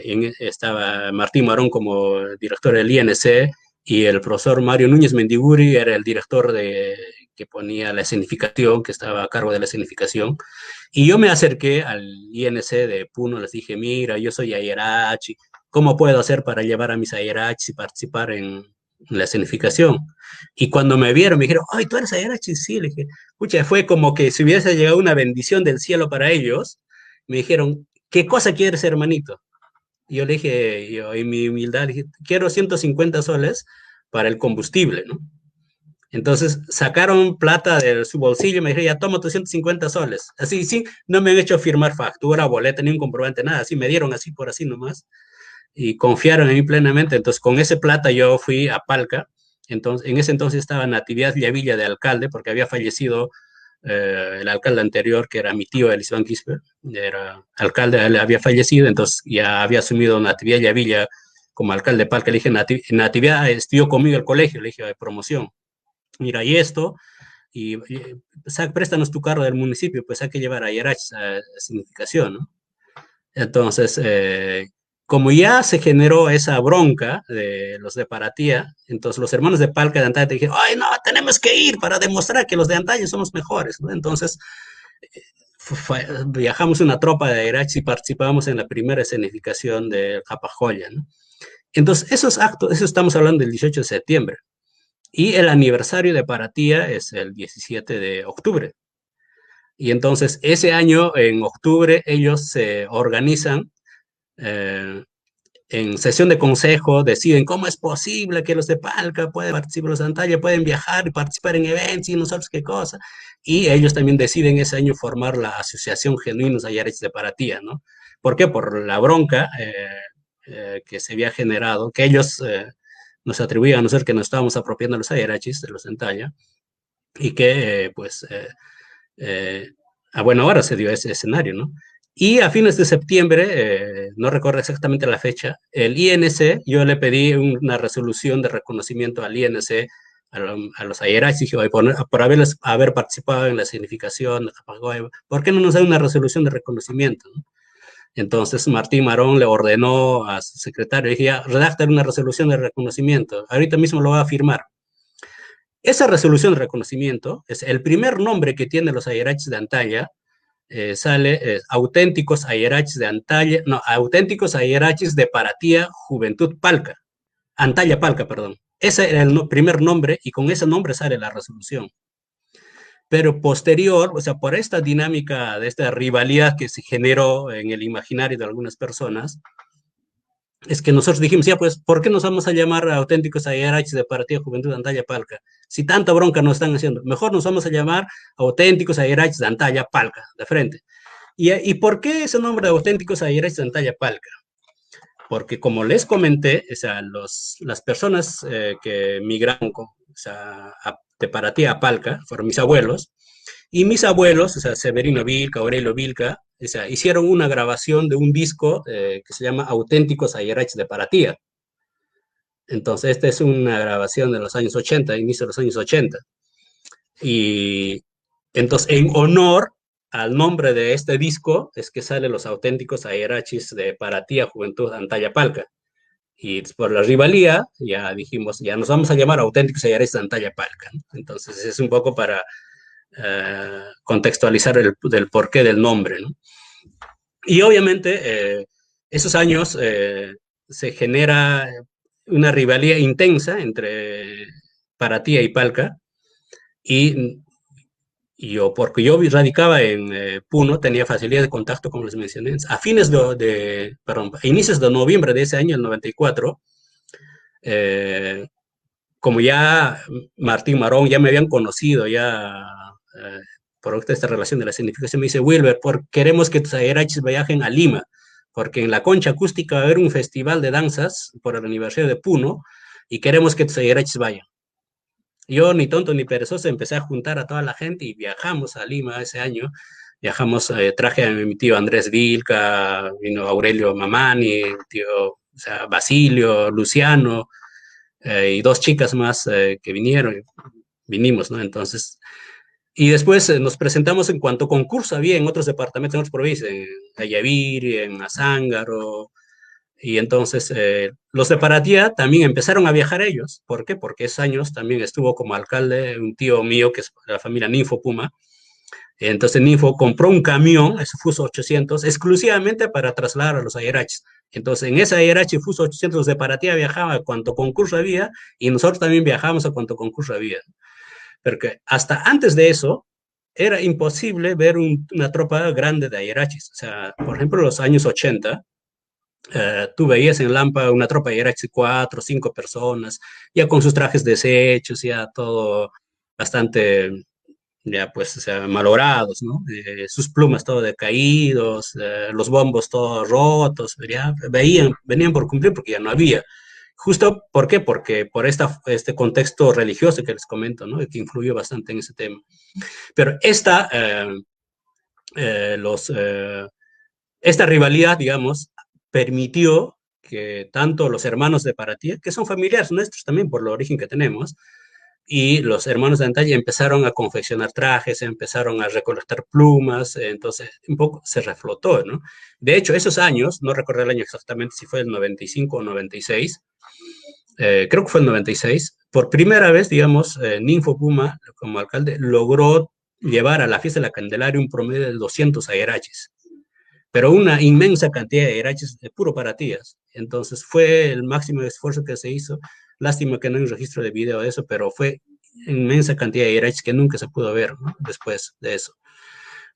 Martín Marón como director del INC y el profesor Mario Núñez Mendiguri era el director que ponía la escenificación, que estaba a cargo de la escenificación. Y yo me acerqué al INC de Puno, les dije, mira, yo soy Ayarachi, ¿cómo puedo hacer para llevar a mis Ayarachis y participar en la escenificación? Y cuando me vieron, me dijeron, ay, ¿tú eres Ayarachi? Sí, le dije, escucha, fue como que si hubiese llegado una bendición del cielo para ellos. Me dijeron, ¿qué cosa quieres, hermanito? Y yo le dije, yo en mi humildad, dije, quiero 150 soles para el combustible, ¿no? Entonces sacaron plata de su bolsillo y me dijeron, ya toma tus 150 soles. Así, sí, no me han hecho firmar factura, boleta, ni un comprobante, nada. Así me dieron así por así nomás. Y confiaron en mí plenamente. Entonces con ese plata yo fui a Palca. Entonces, en ese entonces estaba Natividad Villavilla de alcalde, porque había fallecido el alcalde anterior, que era mi tío Elisban Quispe, era alcalde, él había fallecido, entonces ya había asumido Natividad Villavilla como alcalde de Palca. Le dije, Natividad estudió conmigo el colegio, le dije, de promoción. Mira, y esto, préstanos tu carro del municipio, pues hay que llevar a Yarach a significación, ¿no? Entonces, como ya se generó esa bronca de los de Paratía, entonces los hermanos de Palca de Antalla te dijeron, ay, no, tenemos que ir para demostrar que los de Antalla somos mejores, ¿no? Entonces, viajamos una tropa de Yarach y participamos en la primera escenificación de Japajoya, ¿no? Entonces, esos actos, eso estamos hablando del 18 de septiembre. Y el aniversario de Paratía es el 17 de octubre. Y entonces ese año, en octubre, ellos se organizan en sesión de consejo, deciden cómo es posible que los de Palca pueden participar, los de Antalla pueden viajar y participar en eventos y nosotros qué cosa. Y ellos también deciden ese año formar la Asociación Genuinos Ayarachis de Paratía, ¿no? ¿Por qué? Por la bronca que se había generado, que ellos nos atribuían a nosotros que nos estábamos apropiando de los ayarachis, de los Antalla, y que, a buena hora se dio ese escenario, ¿no? Y a fines de septiembre, no recuerdo exactamente la fecha, el INC, yo le pedí una resolución de reconocimiento al INC, a los ayarachis, dije, por haber participado en la significación, ¿por qué no nos da una resolución de reconocimiento? ¿No? Entonces Martín Marón le ordenó a su secretario, dije, ya, redactar una resolución de reconocimiento, ahorita mismo lo va a firmar. Esa resolución de reconocimiento es el primer nombre que tienen los ayarachis de Antalla, sale auténticos ayarachis de Antalla, no, auténticos ayarachis de Paratía Juventud Palca, Antalla Palca, perdón. Ese era el primer nombre y con ese nombre sale la resolución. Pero posterior, o sea, por esta dinámica de esta rivalidad que se generó en el imaginario de algunas personas, es que nosotros dijimos, ya pues, ¿por qué nos vamos a llamar auténticos ayarachis de Partido Juventud de Antalla Palca? Si tanta bronca nos están haciendo, mejor nos vamos a llamar auténticos ayarachis de Antalla Palca, de frente. ¿Y por qué ese nombre de auténticos ayarachis de Antalla Palca? Porque como les comenté, o sea, las personas que migraron o sea, de Paratí a Palca fueron mis abuelos, y mis abuelos, o sea, Severino Vilca, Aurelio Vilca, o sea, hicieron una grabación de un disco que se llama Auténticos Ayarachis de Paratía. Entonces, esta es una grabación de los años 80, inicio de los años 80. Y entonces, en honor al nombre de este disco, es que salen los Auténticos Ayarachis de Paratía Juventud Antalla Palca. Y por la rivalía, ya dijimos, ya nos vamos a llamar Auténticos Ayarachis de Antalla Palca, ¿no? Entonces, es un poco para contextualizar del porqué del nombre, ¿no? Y obviamente esos años se genera una rivalidad intensa entre Paratía y Palca, y yo, porque yo radicaba en Puno, tenía facilidad de contacto, como les mencioné, a inicios de noviembre de ese año, el 94, como ya Martín Marón ya me habían conocido, ya por esta relación de la significación, me dice, Wilber, queremos que tus ayarachis viajen a Lima, porque en la Concha Acústica va a haber un festival de danzas por el aniversario de Puno, y queremos que tus ayarachis vayan. Yo, ni tonto ni perezoso, empecé a juntar a toda la gente y viajamos a Lima ese año. Viajamos, traje a mi tío Andrés Vilca, vino Aurelio Mamani, tío, o sea, Basilio, Luciano, y dos chicas más que vinieron. vinimos, ¿no? Entonces, y después nos presentamos en cuanto concurso había en otros departamentos, en otras provincias, en Ayaviri, en Azángaro, y entonces los de Paratía también empezaron a viajar ellos. ¿Por qué? Porque esos años también estuvo como alcalde un tío mío que es de la familia Ninfo Puma. Entonces Ninfo compró un camión, ese Fuso 800, exclusivamente para trasladar a los Ayaraches. Entonces en ese Ayarache Fuso 800 de Paratía viajaba a cuanto concurso había y nosotros también viajábamos a cuanto concurso había. Porque hasta antes de eso era imposible ver una tropa grande de Ayaraches. O sea, por ejemplo, en los años 80, tú veías en Lampa una tropa de Ayaraches, 4 o 5 personas, ya con sus trajes deshechos, ya todo bastante, ya pues, o sea, malogrados, ¿no? Sus plumas todo decaídos, los bombos todos rotos, ya venían por cumplir porque ya no había. Justo, ¿por qué? Porque por este contexto religioso que les comento, ¿no? Que influyó bastante en ese tema. Pero eh, los, eh, esta rivalidad, digamos, permitió que tanto los hermanos de Paratía, que son familiares nuestros también por el origen que tenemos, y los hermanos de Antalla empezaron a confeccionar trajes, empezaron a recolectar plumas, entonces un poco se reflotó, ¿no? De hecho, esos años, no recuerdo el año exactamente si fue el 95 o 96, creo que fue el 96, por primera vez, digamos, Ninfo Puma, como alcalde, logró llevar a la fiesta de la Candelaria un promedio de 200 agueraches, pero una inmensa cantidad de agueraches de puro Paratías. Entonces fue el máximo esfuerzo que se hizo. Lástima que no hay un registro de video de eso, pero fue inmensa cantidad de agueraches que nunca se pudo ver, ¿no? Después de eso.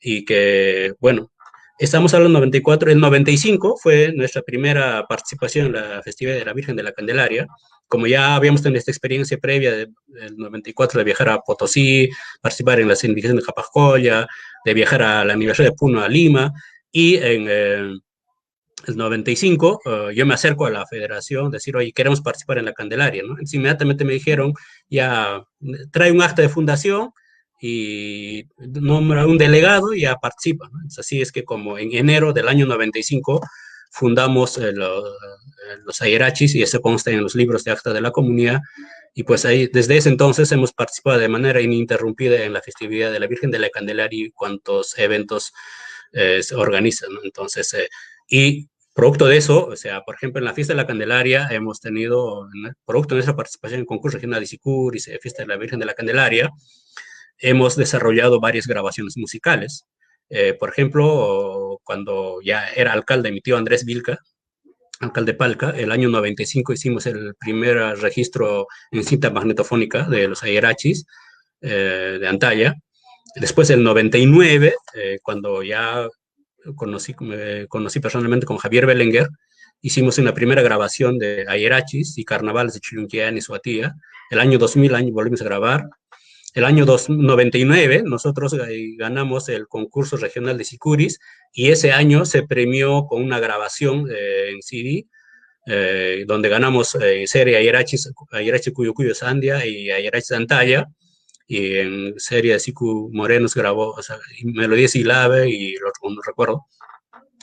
Y que, bueno, estamos hablando del 94, el 95 fue nuestra primera participación en la Festividad de la Virgen de la Candelaria. Como ya habíamos tenido esta experiencia previa del 94 de viajar a Potosí, participar en la sindicación de Japascoya, de viajar al aniversario de Puno a Lima, y en el 95 yo me acerco a la federación, decir, oye, queremos participar en la Candelaria, ¿no? Entonces inmediatamente me dijeron, ya, trae un acta de fundación y nombra un delegado y ya participa, ¿no? Entonces, así es que como en enero del año 95 fundamos los Ayerachis, y eso consta en los libros de acta de la comunidad, y pues ahí, desde ese entonces hemos participado de manera ininterrumpida en la festividad de la Virgen de la Candelaria y cuantos eventos se organizan, ¿no? Entonces, y producto de eso, o sea, por ejemplo, en la fiesta de la Candelaria hemos tenido, producto de nuestra participación en el concurso regional de Sicuris, fiesta de la Virgen de la Candelaria, hemos desarrollado varias grabaciones musicales. Por ejemplo, cuando ya era alcalde mi tío Andrés Vilca, alcalde Palca, el año 95 hicimos el primer registro en cinta magnetofónica de los Ayerachis de Antalla. Después del 99, cuando ya conocí personalmente con Javier Belenguer, hicimos una primera grabación de Ayerachis y carnavales de Chilunquián y Suatía. El año 2000 volvimos a grabar. El año 99 nosotros ganamos el concurso regional de Sicuris y ese año se premió con una grabación en CD donde ganamos serie Ayerachis Cuyo Cuyo Sandia y Ayerachis Antalla, y en serie de Sicu Morenos grabó, o sea, Melodías y Lave y lo no recuerdo.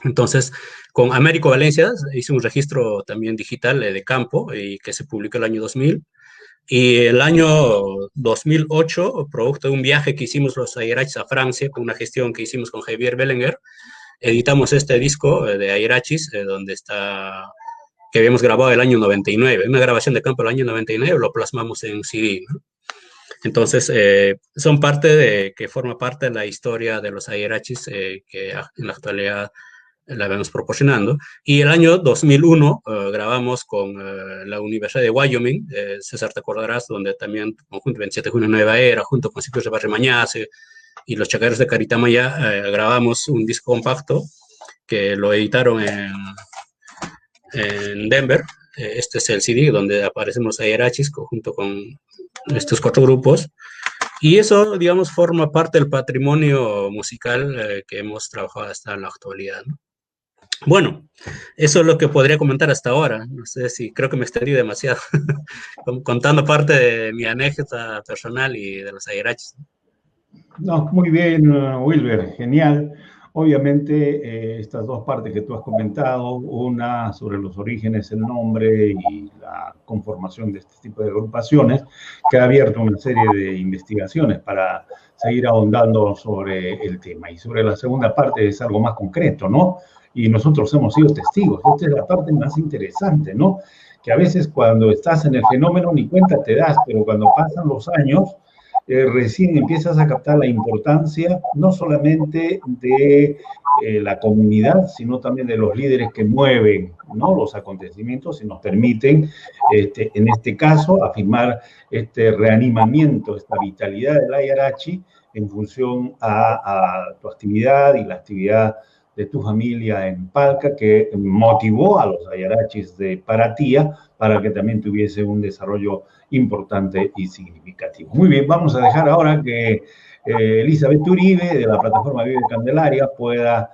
Entonces, con Américo Valencia hice un registro también digital de campo y que se publicó el año 2000. Y el año 2008, producto de un viaje que hicimos los Ayerachis a Francia, con una gestión que hicimos con Javier Belenguer, editamos este disco de Ayerachis, donde está, que habíamos grabado el año 99, una grabación de campo del año 99, lo plasmamos en CD, ¿no? Entonces, son parte que forma parte de la historia de los Ayerachis que en la actualidad la vemos proporcionando. Y el año 2001 grabamos con la Universidad de Wyoming, César, te acordarás, donde también conjunto 27 de junio Nueva Era, junto con Ciclos de Barrio Mañace y los Chacareros de Caritamaya, grabamos un disco compacto que lo editaron en Denver. Este es el CD donde aparecemos Ayerachis junto con estos 4 grupos. Y eso, digamos, forma parte del patrimonio musical que hemos trabajado hasta la actualidad, ¿no? Bueno, eso es lo que podría comentar hasta ahora. No sé si creo que me extendí demasiado contando parte de mi anécdota personal y de los Ayerachis. No, muy bien, Wilber, genial. Obviamente, estas dos partes que tú has comentado, una sobre los orígenes, el nombre y la conformación de este tipo de agrupaciones, que ha abierto una serie de investigaciones para seguir ahondando sobre el tema. Y sobre la segunda parte es algo más concreto, ¿no? Y nosotros hemos sido testigos. Esta es la parte más interesante, ¿no? Que a veces cuando estás en el fenómeno ni cuenta te das, pero cuando pasan los años, recién empiezas a captar la importancia no solamente de la comunidad, sino también de los líderes que mueven, ¿no?, los acontecimientos y nos permiten, en este caso, afirmar este reanimamiento, esta vitalidad del Ayarachi en función a tu actividad y la actividad de tu familia en Palca, que motivó a los Ayarachis de Paratía para que también tuviese un desarrollo importante y significativo. Muy bien, vamos a dejar ahora que Elizabeth Uribe, de la plataforma Vive Candelaria, pueda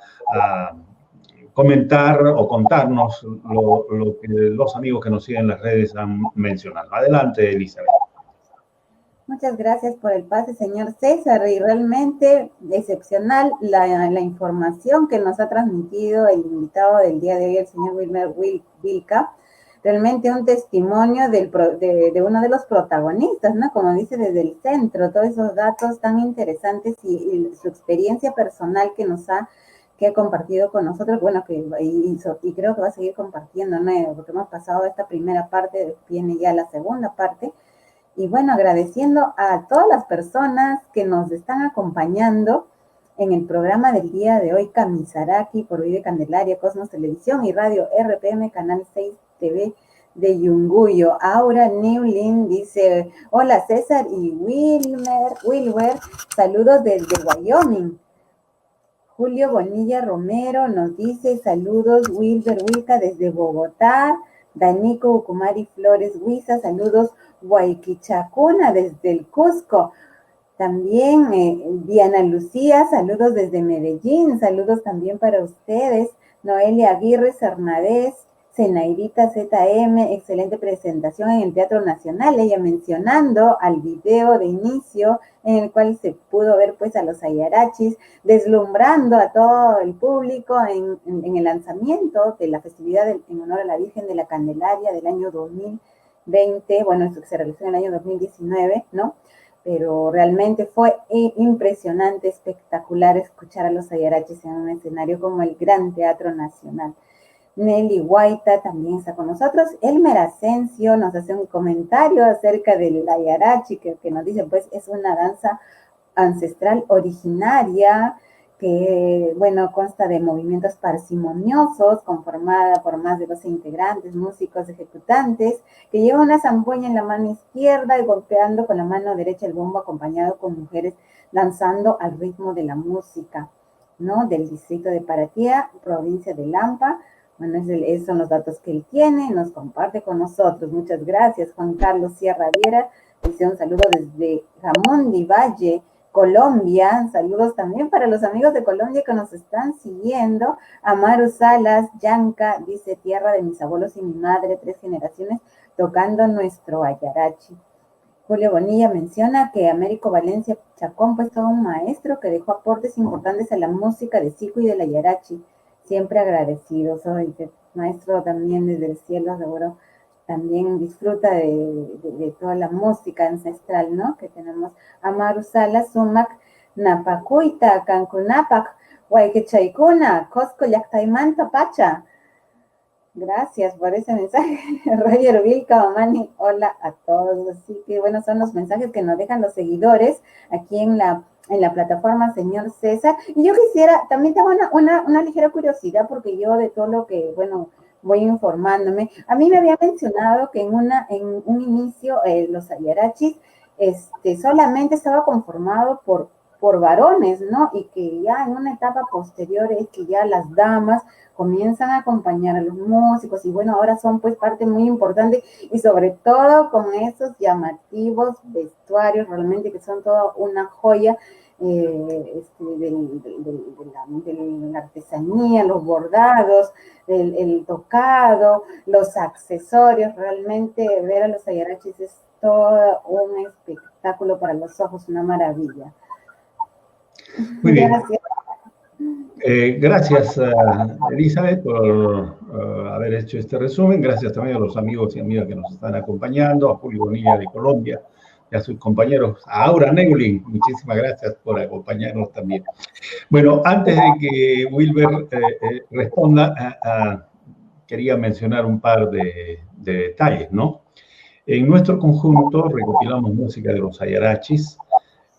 comentar o contarnos lo que los amigos que nos siguen en las redes han mencionado. Adelante, Elizabeth. Muchas gracias por el pase, señor César, y realmente excepcional la información que nos ha transmitido el invitado del día de hoy, el señor Wilmer Vilca. Realmente un testimonio de uno de los protagonistas, ¿no? Como dice, desde el centro, todos esos datos tan interesantes y su experiencia personal que ha compartido con nosotros, bueno, y creo que va a seguir compartiendo, ¿no? Porque hemos pasado esta primera parte, viene ya la segunda parte. Y bueno, agradeciendo a todas las personas que nos están acompañando en el programa del día de hoy, Camisaraki por Vive Candelaria, Cosmos Televisión y Radio RPM, Canal 6 TV de Yunguyo. Aura Newlin dice, hola César y Wilber, saludos desde Wyoming. Julio Bonilla Romero nos dice, saludos Wilber Wilca desde Bogotá. Danico Ucumari Flores Huiza, saludos Guayquichacuna desde el Cusco. También Diana Lucía, saludos desde Medellín, saludos también para ustedes. Noelia Aguirre Cernadez, Zenairita ZM, excelente presentación en el Teatro Nacional, ella mencionando al video de inicio en el cual se pudo ver pues a los Ayarachis deslumbrando a todo el público en el lanzamiento de la festividad en honor a la Virgen de la Candelaria del año 2020, bueno, esto que se realizó en el año 2019, ¿no? Pero realmente fue impresionante, espectacular escuchar a los Ayarachis en un escenario como el Gran Teatro Nacional. Nelly Guaita también está con nosotros. Elmer Asensio nos hace un comentario acerca del Ayarachi, que nos dice, pues, es una danza ancestral originaria que, bueno, consta de movimientos parsimoniosos, conformada por más de 12 integrantes, músicos, ejecutantes, que llevan una zampoña en la mano izquierda y golpeando con la mano derecha el bombo, acompañado con mujeres danzando al ritmo de la música, ¿no? Del distrito de Paratía, provincia de Lampa. Bueno, esos son los datos que él tiene, nos comparte con nosotros. Muchas gracias, Juan Carlos Sierra Viera. Dice un saludo desde Jamón de Valle, Colombia. Saludos también para los amigos de Colombia que nos están siguiendo. Amaru Salas, Yanca, dice, tierra de mis abuelos y mi madre, 3 generaciones tocando nuestro Ayarachi. Julio Bonilla menciona que Américo Valencia Chacón fue todo un maestro que dejó aportes importantes a la música de Sico y del Ayarachi. Siempre agradecido, soy maestro también desde el cielo, seguro también disfruta de toda la música ancestral, ¿no? Que tenemos. Amaru Sala, Sumac, Napacuita, Cancunapac, Huayquechaicuna, Cosco, Yactaimanta, Pacha. Gracias por ese mensaje. Roger Vilca, Omani, hola a todos. Así que bueno, son los mensajes que nos dejan los seguidores aquí en la plataforma, señor César. Y yo quisiera, también tengo una ligera curiosidad, porque yo de todo lo que, bueno, voy informándome, a mí me había mencionado que en un inicio los Ayarachis solamente estaba conformado por varones, ¿no? Y que ya en una etapa posterior es que ya las damas comienzan a acompañar a los músicos y bueno, ahora son pues parte muy importante y sobre todo con esos llamativos vestuarios realmente que son toda una joya de la artesanía, los bordados, el tocado, los accesorios. Realmente ver a los Ayarachis es todo un espectáculo para los ojos, una maravilla. Muy bien. Gracias. Gracias, Elizabeth, por haber hecho este resumen. Gracias también a los amigos y amigas que nos están acompañando, a Julio Bonilla de Colombia y a sus compañeros, a Aura Neulin, muchísimas gracias por acompañarnos también. Bueno, antes de que Wilber responda, quería mencionar un par de detalles, ¿no? En nuestro conjunto recopilamos música de los Ayarachis.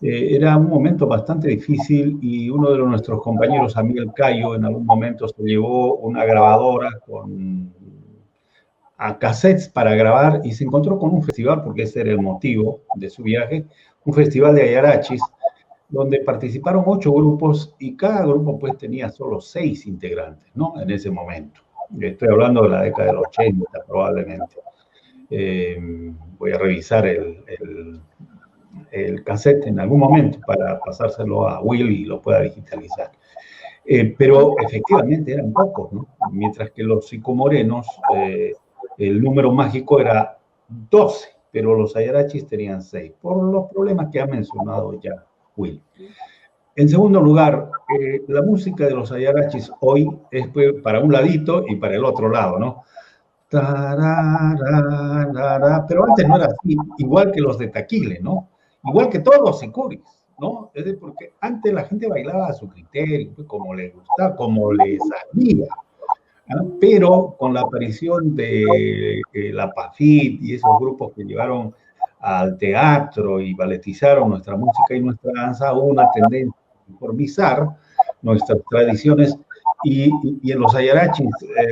Era un momento bastante difícil y uno de nuestros compañeros, Amiel Cayo, en algún momento se llevó una grabadora a cassettes para grabar y se encontró con un festival, porque ese era el motivo de su viaje, un festival de Ayarachis, donde participaron 8 grupos y cada grupo pues tenía solo 6 integrantes, ¿no? En ese momento. Estoy hablando de la década del 80 probablemente. Voy a revisar el cassette en algún momento para pasárselo a Will y lo pueda digitalizar. Pero efectivamente eran pocos, ¿no? Mientras que los psicomorenos, el número mágico era 12, pero los Ayarachis tenían 6, por los problemas que ha mencionado ya Will. En segundo lugar, la música de los Ayarachis hoy es para un ladito y para el otro lado, ¿no? Pero antes no era así, igual que los de Taquile, ¿no? Igual que todos los sicuris, ¿no? Es decir, porque antes la gente bailaba a su criterio, como le gustaba, como le salía. ¿No? Pero con la aparición de la PAFIT y esos grupos que llevaron al teatro y balletizaron nuestra música y nuestra danza, hubo una tendencia a uniformizar nuestras tradiciones. Y en los Ayarachis,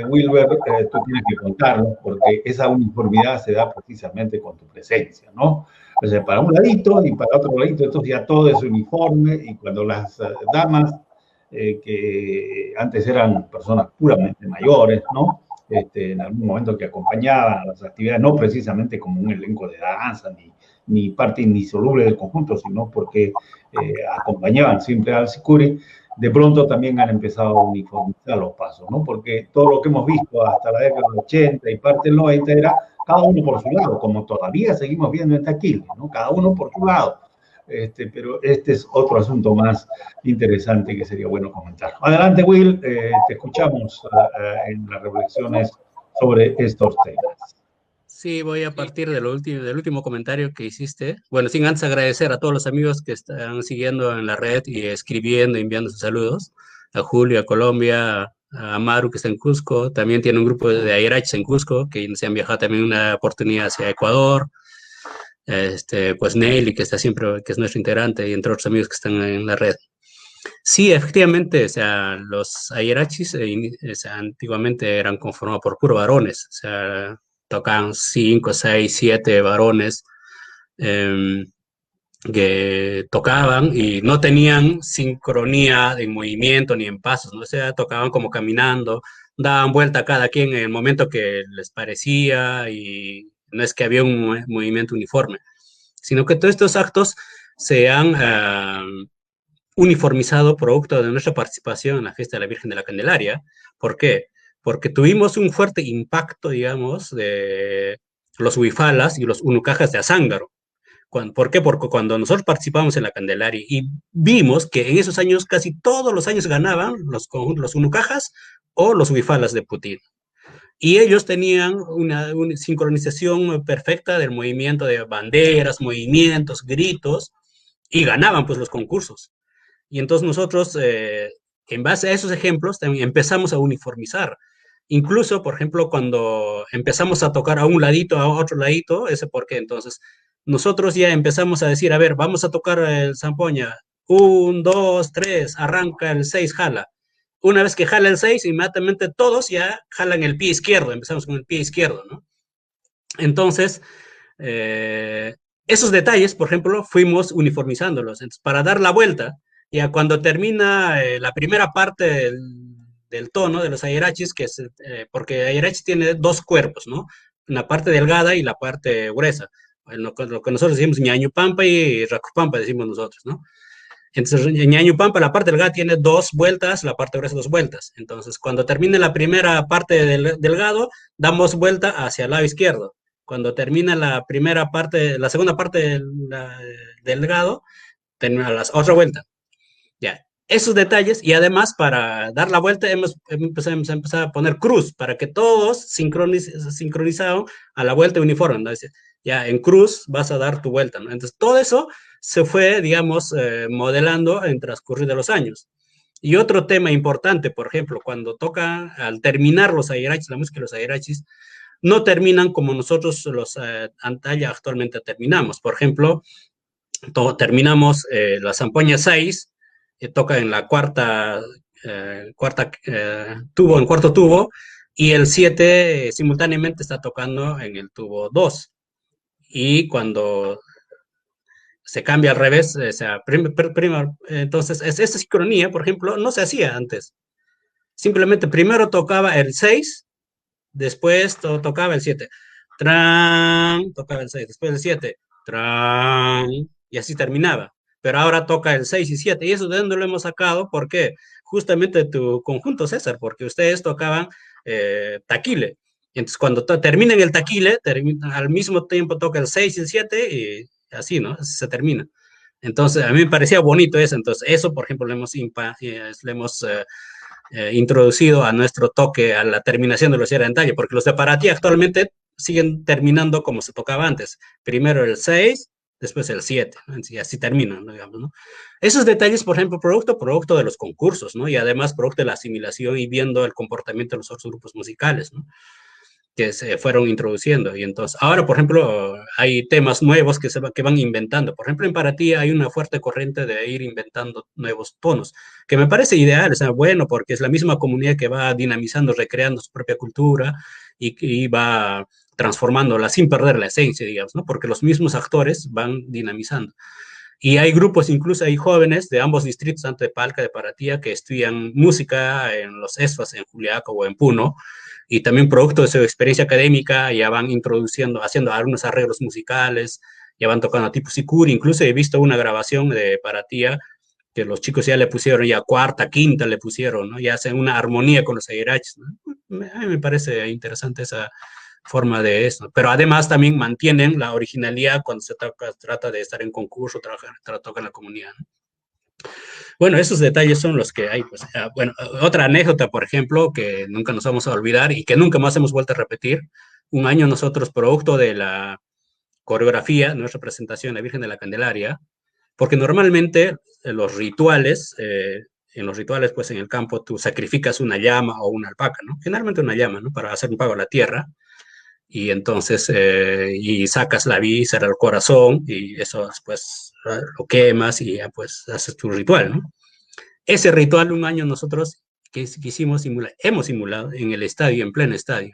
Wilber, tú tienes que contarlo, porque esa uniformidad se da precisamente con tu presencia, ¿no? O sea, para un ladito y para otro ladito, entonces ya todo es uniforme, y cuando las damas, que antes eran personas puramente mayores, ¿no? En algún momento que acompañaban a las actividades, no precisamente como un elenco de danza, ni parte indisoluble del conjunto, sino porque acompañaban siempre al sicuri, de pronto también han empezado a uniformizar los pasos, ¿no? Porque todo lo que hemos visto hasta la década del 80 y parte del 90 era cada uno por su lado, como todavía seguimos viendo en Taquile, ¿no? Cada uno por su lado. Pero este es otro asunto más interesante que sería bueno comentar. Adelante, Will, te escuchamos en las reflexiones sobre estos temas. Sí, voy a partir del último comentario que hiciste. Bueno, sin antes agradecer a todos los amigos que están siguiendo en la red y escribiendo, enviando sus saludos. A Julio, a Colombia, a Amaru, que está en Cusco. También tiene un grupo de Ayarachis en Cusco, que se han viajado también una oportunidad hacia Ecuador. Pues Nelly, que está siempre, que es nuestro integrante, y entre otros amigos que están en la red. Sí, efectivamente, o sea, los Ayarachis antiguamente eran conformados por puros varones, o sea, tocaban 5, 6, 7 varones que tocaban y no tenían sincronía en movimiento ni en pasos, ¿no? O sea, tocaban como caminando, daban vuelta a cada quien en el momento que les parecía, y no es que había un movimiento uniforme, sino que todos estos actos se han uniformizado producto de nuestra participación en la fiesta de la Virgen de la Candelaria. ¿Por qué? Porque tuvimos un fuerte impacto, digamos, de los huifalas y los unucajas de Azángaro. ¿Por qué? Porque cuando nosotros participamos en la Candelaria y vimos que en esos años casi todos los años ganaban los unucajas o los huifalas de Putin. Y ellos tenían una sincronización perfecta del movimiento de banderas, movimientos, gritos, y ganaban pues los concursos. Y entonces nosotros, en base a esos ejemplos, también empezamos a uniformizar. Incluso, por ejemplo, cuando empezamos a tocar a un ladito, a otro ladito, ese por qué. Entonces, nosotros ya empezamos a decir, a ver, vamos a tocar el zampoña. 1, 2, 3, arranca el 6, jala. Una vez que jala el 6, inmediatamente todos ya jalan el pie izquierdo. Empezamos con el pie izquierdo, ¿no? Entonces, esos detalles, por ejemplo, fuimos uniformizándolos. Entonces, para dar la vuelta, ya cuando termina la primera parte del tono de los Ayarachis, que es, porque Ayarachis tiene 2 cuerpos, ¿no? Una parte delgada y la parte gruesa. Lo que nosotros decimos Ñañupampa y Racupampa, decimos nosotros, ¿no? Entonces, en Ñañupampa, la parte delgada tiene 2 vueltas, la parte gruesa 2 vueltas. Entonces, cuando termine la primera parte del delgado, damos vuelta hacia el lado izquierdo. Cuando termina la primera parte, la segunda parte del delgado, tenemos la otra vuelta. Ya. esos detalles, y además para dar la vuelta hemos empezado a poner cruz para que todos sincronizados a la vuelta uniforme, ¿no? Ya en cruz vas a dar tu vuelta, ¿no? Entonces todo eso se fue, digamos, modelando en transcurrir de los años. Y otro tema importante, por ejemplo, cuando toca, al terminar los airachis, la música de los airachis, no terminan como nosotros los Antalla actualmente terminamos. Por ejemplo, terminamos la zampoña 6, toca en la cuarto tubo, y el 7 simultáneamente está tocando en el tubo 2. Y cuando se cambia al revés, o sea, entonces esa sincronía, por ejemplo, no se hacía antes. Simplemente primero tocaba el 6, después tocaba el 7. Tran, tocaba el 6, después el 7. Tran, y así terminaba. Pero ahora toca el 6 y 7. ¿Y eso de dónde lo hemos sacado? ¿Por qué? Justamente tu conjunto, César, porque ustedes tocaban taquile. Entonces, cuando terminen el taquile, al mismo tiempo toca el 6 y el 7 y así, ¿no? Se termina. Entonces, a mí me parecía bonito eso. Entonces, eso, por ejemplo, le hemos introducido a nuestro toque a la terminación de los cierres de Antalla, porque los de Paraty actualmente siguen terminando como se tocaba antes. Primero el 6, después el 7, ¿no? Y así terminan, digamos, ¿no? Esos detalles, por ejemplo, producto de los concursos, ¿no? Y además producto de la asimilación y viendo el comportamiento de los otros grupos musicales, ¿no? Que se fueron introduciendo. Y entonces, ahora, por ejemplo, hay temas nuevos que van inventando. Por ejemplo, en Paraty hay una fuerte corriente de ir inventando nuevos tonos, que me parece ideal, o sea, bueno, porque es la misma comunidad que va dinamizando, recreando su propia cultura y va transformándola sin perder la esencia, digamos, ¿no? Porque los mismos actores van dinamizando. Y hay grupos, incluso hay jóvenes de ambos distritos, tanto de Palca, de Paratía, que estudian música en los ESFAS, en Juliaca o en Puno, y también producto de su experiencia académica ya van introduciendo, haciendo algunos arreglos musicales, ya van tocando tipo sicuri. Incluso he visto una grabación de Paratía que los chicos ya le pusieron, ya cuarta, quinta le pusieron, ¿no? Ya hacen una armonía con los airachis, ¿no? A mí me parece interesante esa forma de eso, pero además también mantienen la originalidad cuando se trata de estar en concurso, tocar en la comunidad, ¿no? Bueno, esos detalles son los que hay. Pues, bueno, otra anécdota, por ejemplo, que nunca nos vamos a olvidar y que nunca más hemos vuelto a repetir. Un año nosotros, producto de la coreografía, nuestra presentación, la Virgen de la Candelaria, porque normalmente en los rituales, pues en el campo tú sacrificas una llama o una alpaca, ¿no? Generalmente una llama, ¿no? Para hacer un pago a la tierra. Y entonces, y sacas la víscera, el corazón, y eso después lo quemas y ya pues haces tu ritual, ¿no? Ese ritual un año nosotros quisimos simular, hemos simulado en el estadio, en pleno estadio.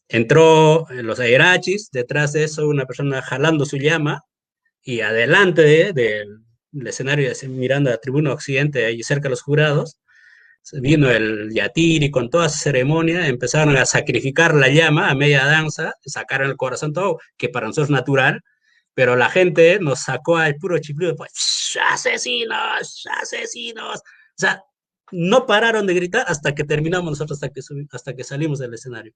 Entró los airachis, detrás de eso una persona jalando su llama, y adelante del escenario, mirando a la tribuna occidente, ahí cerca de los jurados, vino el yatiri con toda esa ceremonia, empezaron a sacrificar la llama a media danza, sacaron el corazón, todo, que para nosotros es natural, pero la gente nos sacó al puro chiflido, pues, asesinos, asesinos. O sea, no pararon de gritar hasta que terminamos nosotros, hasta que salimos del escenario.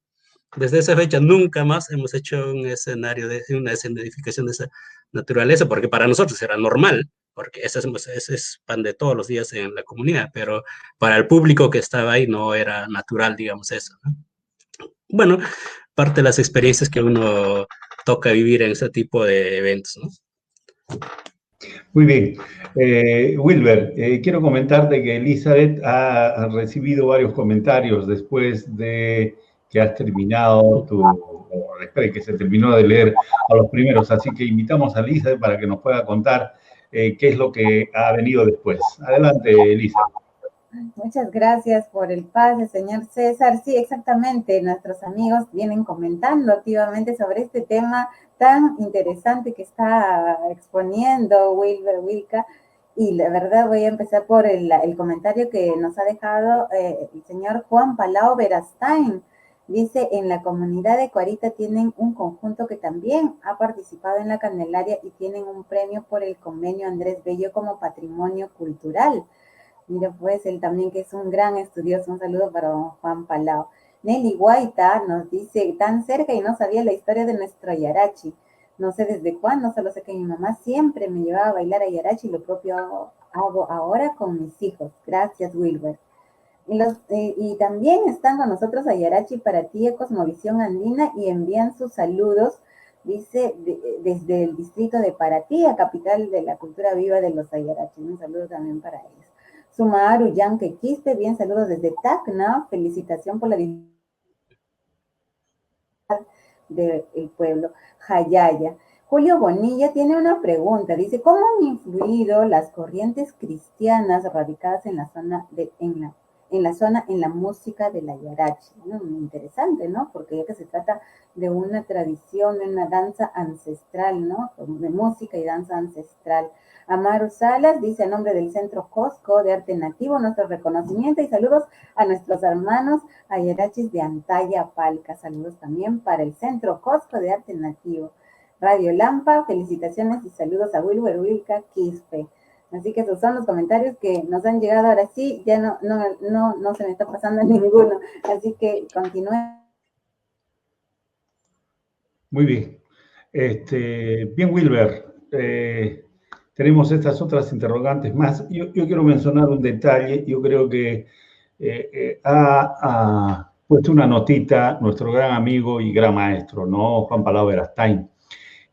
Desde esa fecha nunca más hemos hecho un escenario, una escenificación de esa naturaleza, porque para nosotros era normal, porque ese es pan de todos los días en la comunidad, pero para el público que estaba ahí no era natural, digamos eso, ¿no? Bueno, parte de las experiencias que uno toca vivir en ese tipo de eventos, ¿no? Muy bien. Wilber, quiero comentarte que Elizabeth ha recibido varios comentarios después de que has terminado después de que se terminó de leer a los primeros, así que invitamos a Elizabeth para que nos pueda contar qué es lo que ha venido después. Adelante, Elizabeth. Muchas gracias por el pase, señor César. Sí, exactamente. Nuestros amigos vienen comentando activamente sobre este tema tan interesante que está exponiendo Wilber Wilca. Y la verdad voy a empezar por el comentario que nos ha dejado el señor Juan Palau Verastain. Dice, en la comunidad de Cuarita tienen un conjunto que también ha participado en la Candelaria y tienen un premio por el convenio Andrés Bello como patrimonio cultural. Mira, pues él también que es un gran estudioso. Un saludo para Juan Palau. Nelly Guaita nos dice, tan cerca y no sabía la historia de nuestro Yarachi. No sé desde cuándo, solo sé que mi mamá siempre me llevaba a bailar ayarachi y lo propio hago ahora con mis hijos. Gracias, Wilber. Y también están con nosotros Ayarachi para ti, Cosmovisión Andina, y envían sus saludos, dice, desde el distrito de Paratía, capital de la cultura viva de los Ayarachi. Un saludo también para ellos. Sumaru Yanque Quispe, bien, saludos desde Tacna, felicitación por la del pueblo. Jayaya. Julio Bonilla tiene una pregunta, dice, ¿cómo han influido las corrientes cristianas radicadas en la zona en la música de la Ayarachi? Muy interesante, ¿no? Porque ya que se trata de una tradición, de una danza ancestral, ¿no? De música y danza ancestral. Amaru Salas dice, a nombre del Centro Cosco de Arte Nativo, nuestro reconocimiento y saludos a nuestros hermanos Ayarachis de Antaya Palca. Saludos también para el Centro Cosco de Arte Nativo. Radio Lampa, felicitaciones y saludos a Wilber Wilka Quispe. Así que esos son los comentarios que nos han llegado ahora sí, ya no se me está pasando ninguno, así que continúe. Muy bien. Bien, Wilber, tenemos estas otras interrogantes más. Yo quiero mencionar un detalle, yo creo que ha puesto una notita nuestro gran amigo y gran maestro, ¿no? Juan Palau Verastain.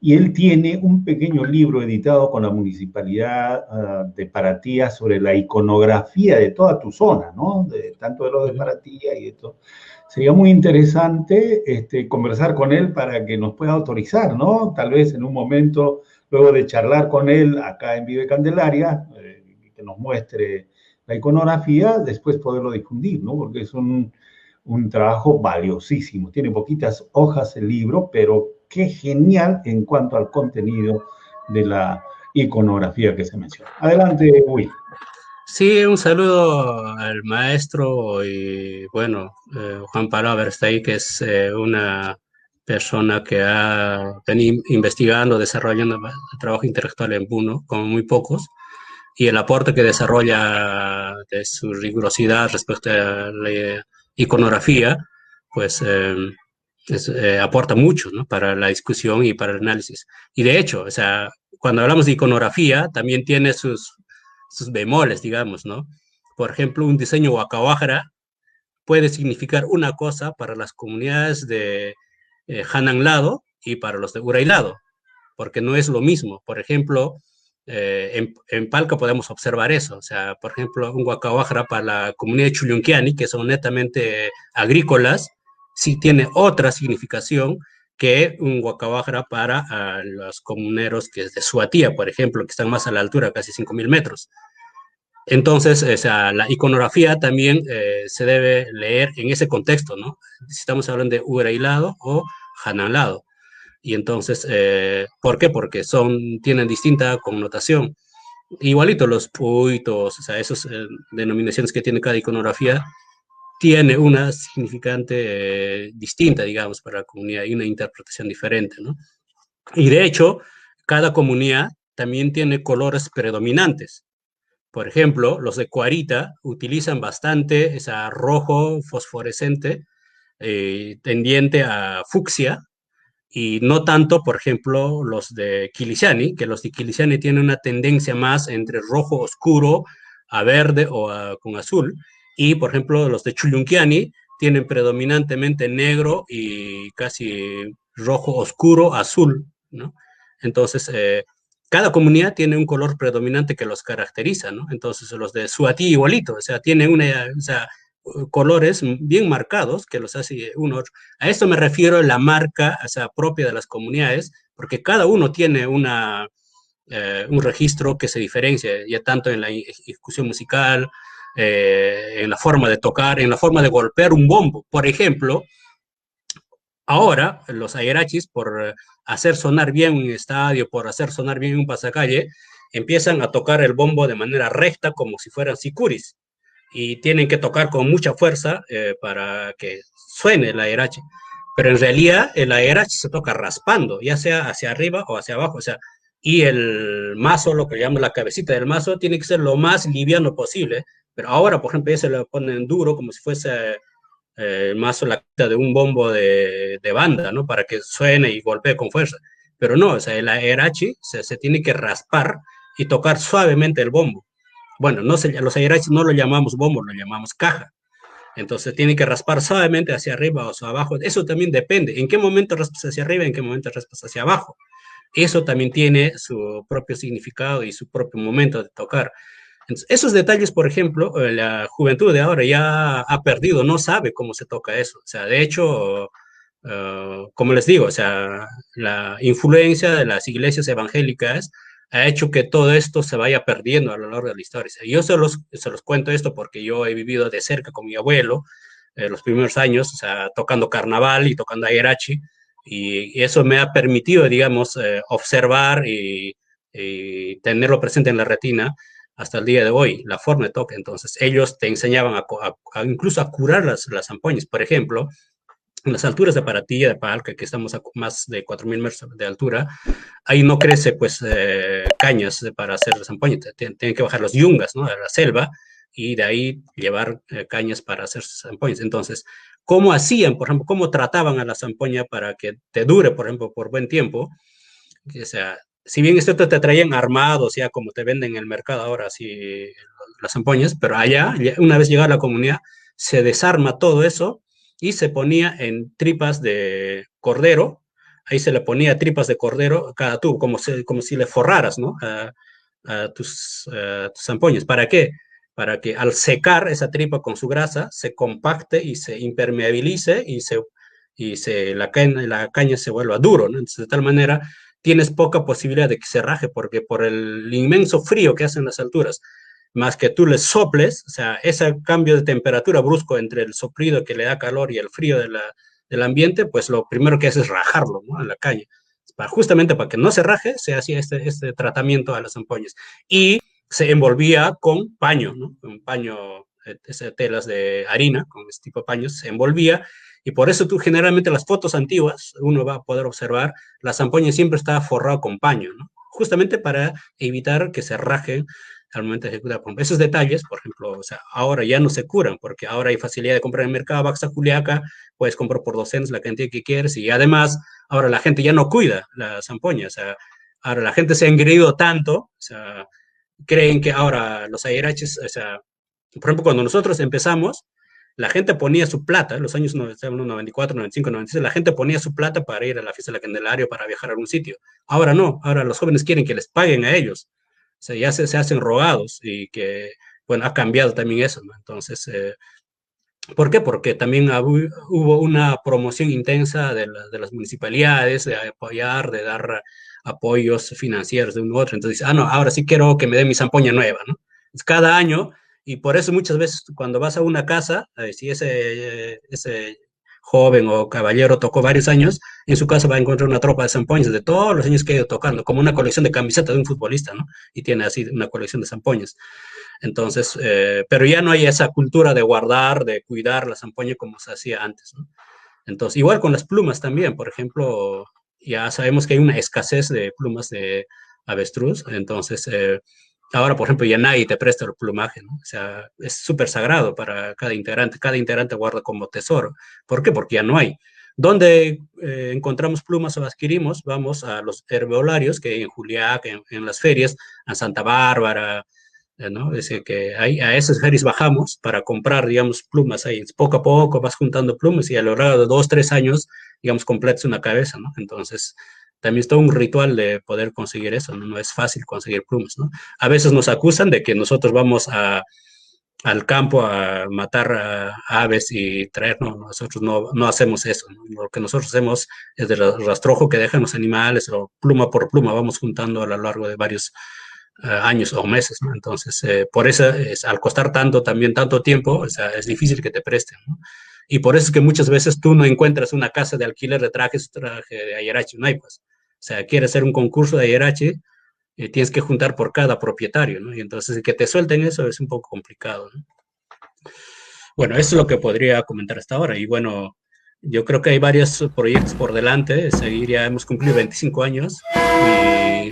Y él tiene un pequeño libro editado con la Municipalidad de Paratía sobre la iconografía de toda tu zona, ¿no? Tanto de lo de Paratía y de todo. Sería muy interesante conversar con él para que nos pueda autorizar, ¿no? Tal vez en un momento, luego de charlar con él acá en Vive Candelaria, que nos muestre la iconografía, después poderlo difundir, ¿no? Porque es un trabajo valiosísimo. Tiene poquitas hojas el libro, pero qué genial en cuanto al contenido de la iconografía que se menciona. Adelante, Will. Sí, un saludo al maestro y bueno, Juan Pablo Verstey, que es una persona que ha venido investigando, desarrollando trabajo intelectual en Puno, como muy pocos, y el aporte que desarrolla de su rigurosidad respecto a la iconografía, pues aporta mucho, ¿no? Para la discusión y para el análisis. Y de hecho, o sea, cuando hablamos de iconografía, también tiene sus bemoles, digamos, ¿no? Por ejemplo, un diseño Waka puede significar una cosa para las comunidades de Hanan Lado y para los de Uray Lado, porque no es lo mismo. Por ejemplo, en Palca podemos observar eso. O sea, por ejemplo, un Waka para la comunidad de Chulunquiani, que son netamente agrícolas, sí tiene otra significación que un Waka para los comuneros que es de Suatía, por ejemplo, que están más a la altura, casi 5.000 metros. Entonces, o sea, la iconografía también se debe leer en ese contexto, ¿no? Si estamos hablando de Urailado o Hanalado. Y entonces, ¿por qué? Porque tienen distinta connotación. Igualito los puitos, o sea, esas denominaciones que tiene cada iconografía, tiene una significante distinta, digamos, para la comunidad y una interpretación diferente, ¿no? Y de hecho, cada comunidad también tiene colores predominantes. Por ejemplo, los de Cuarita utilizan bastante ese rojo fosforescente tendiente a fucsia y no tanto, por ejemplo, los de Quiliciani, que los de Quiliciani tienen una tendencia más entre rojo oscuro a verde o con azul, y por ejemplo los de Chulunquiani tienen predominantemente negro y casi rojo oscuro azul, ¿no? Entonces, cada comunidad tiene un color predominante que los caracteriza, ¿no? Entonces, los de Suatí igualito, o sea, tienen colores bien marcados que los hace uno. A esto me refiero a la marca, o sea, propia de las comunidades, porque cada uno tiene un registro que se diferencia, ya tanto en la ejecución musical, en la forma de tocar, en la forma de golpear un bombo. Por ejemplo, ahora los ayarachis, por hacer sonar bien un estadio, por hacer sonar bien un pasacalle, empiezan a tocar el bombo de manera recta como si fueran sicuris y tienen que tocar con mucha fuerza para que suene el ayarachi. Pero en realidad el ayarachi se toca raspando, ya sea hacia arriba o hacia abajo, o sea, y el mazo, lo que llamamos la cabecita del mazo, tiene que ser lo más liviano posible. Pero ahora, por ejemplo, ya se lo ponen duro como si fuese el mazo la de un bombo de banda, ¿no? Para que suene y golpee con fuerza. pero no, o sea, el airachi se tiene que raspar y tocar suavemente el bombo. Bueno, los airachis no lo llamamos bombo, lo llamamos caja. Entonces tiene que raspar suavemente hacia arriba o hacia abajo. Eso también depende. ¿En qué momento raspas hacia arriba? ¿En qué momento raspas hacia abajo? Eso también tiene su propio significado y su propio momento de tocar. Entonces, esos detalles, por ejemplo, la juventud de ahora ya ha perdido, no sabe cómo se toca eso. O sea, de hecho, como les digo, o sea, la influencia de las iglesias evangélicas ha hecho que todo esto se vaya perdiendo a lo largo de la historia. Yo se los cuento esto porque yo he vivido de cerca con mi abuelo los primeros años, o sea, tocando carnaval y tocando airachi, y eso me ha permitido, digamos, observar y tenerlo presente en la retina hasta el día de hoy, la forma de toque. Entonces, ellos te enseñaban incluso a curar las ampollas. Por ejemplo, en las alturas de Paratilla, de Palca, que estamos a más de 4.000 metros de altura, ahí no crece, pues, cañas para hacer las ampollas. Tienen que bajar los yungas, ¿no?, a la selva, y de ahí llevar cañas para hacer sus ampollas. Entonces, ¿cómo hacían, por ejemplo, cómo trataban a la zampoña para que te dure, por ejemplo, por buen tiempo? O sea, si bien esto te traían armados, o sea, como te venden en el mercado ahora, así, las zampoñas, pero allá, una vez llegada la comunidad, se desarma todo eso y se ponía en tripas de cordero. Ahí se le ponía tripas de cordero a cada tubo, como si le forraras, ¿no?, a tus zampoñas. ¿Para qué? Para que al secar esa tripa con su grasa se compacte y se impermeabilice y la caña se vuelva duro, ¿no? Entonces, de tal manera tienes poca posibilidad de que se raje, porque por el inmenso frío que hace en las alturas, más que tú le soples, o sea, ese cambio de temperatura brusco entre el soplido que le da calor y el frío del ambiente, pues lo primero que hace es rajarlo, ¿no?, en la caña. Justamente para que no se raje, se hacía este tratamiento a las ampollas. Y se envolvía con paño, ¿no?, con paño, telas de harina, con este tipo de paños, se envolvía. Y por eso tú generalmente las fotos antiguas, uno va a poder observar, la zampoña siempre estaba forrada con paño, ¿no?, justamente para evitar que se rajen al momento de ejecutar. Esos detalles, por ejemplo, o sea, ahora ya no se curan, porque ahora hay facilidad de comprar en el mercado, vas a Juliaca, puedes comprar por docenas la cantidad que quieres, y además, ahora la gente ya no cuida la zampoña, o sea, ahora la gente se ha engreído tanto, o sea, creen que ahora los airaches, o sea, por ejemplo, cuando nosotros empezamos, la gente ponía su plata, en los años 94, 95, 96, la gente ponía su plata para ir a la fiesta de la Candelaria, para viajar a algún sitio. Ahora no, ahora los jóvenes quieren que les paguen a ellos. O sea, ya se hacen rogados, y que, bueno, ha cambiado también eso, ¿no? Entonces, ¿por qué? Porque también hubo una promoción intensa de las municipalidades, de apoyar, de dar apoyos financieros de uno u otro. Entonces, no, ahora sí quiero que me den mi zampoña nueva, ¿no? Es cada año, y por eso muchas veces cuando vas a una casa, si ese joven o caballero tocó varios años, en su casa va a encontrar una tropa de zampoñas de todos los años que ha ido tocando, como una colección de camisetas de un futbolista, ¿no? Y tiene así una colección de zampoñas. Entonces, pero ya no hay esa cultura de guardar, de cuidar la zampoña como se hacía antes, ¿no? Entonces, igual con las plumas también, por ejemplo, ya sabemos que hay una escasez de plumas de avestruz. Entonces, ahora, por ejemplo, ya nadie te presta el plumaje, ¿no? O sea, es súper sagrado para cada integrante guarda como tesoro. ¿Por qué? Porque ya no hay. ¿Dónde encontramos plumas o adquirimos? Vamos a los herbolarios, que hay en Juliaca, en las ferias, a Santa Bárbara, ¿no? Es decir, que a esas ferias bajamos para comprar, digamos, plumas. Ahí poco a poco vas juntando plumas, y a lo largo de 2, 3 años, digamos, completas una cabeza, ¿no? Entonces, también es todo un ritual de poder conseguir eso, ¿no? No es fácil conseguir plumas, ¿no? A veces nos acusan de que nosotros vamos al campo a matar a aves y traer, no, nosotros no hacemos eso, ¿no? Lo que nosotros hacemos es del rastrojo que dejan los animales, o pluma por pluma vamos juntando a lo largo de varios años o meses, ¿no? Entonces, por eso, al costar tanto tiempo, o sea, es difícil que te presten, ¿no? Y por eso es que muchas veces tú no encuentras una casa de alquiler de traje de airachi, no hay, pues. O sea, quieres hacer un concurso de airachi, tienes que juntar por cada propietario, ¿no? Y entonces que te suelten eso es un poco complicado, ¿no? Bueno, eso es lo que podría comentar hasta ahora. Y bueno, yo creo que hay varios proyectos por delante. Seguir, ya hemos cumplido 25 años y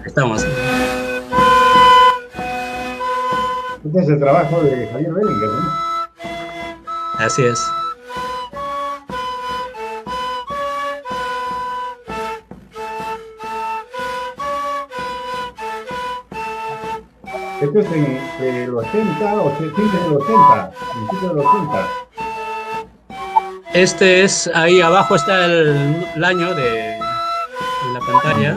estamos. Este es el trabajo de Javier Bellinger, ¿no? Así es. Esto es en el 80, fines del 80, principio del 80. Este es, ahí abajo está el año en la pantalla.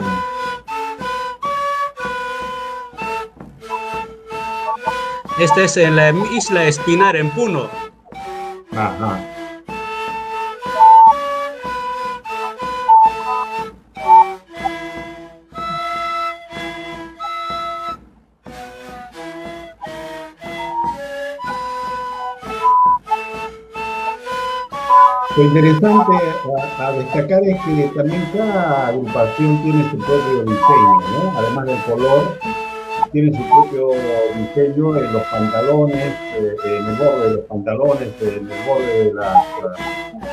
Este es en la isla Espinar, en Puno. Ajá. Lo interesante a destacar es que también cada agrupación tiene su propio diseño, ¿no? Además del color, tiene su propio diseño en los pantalones, en el borde de los pantalones, en el borde de la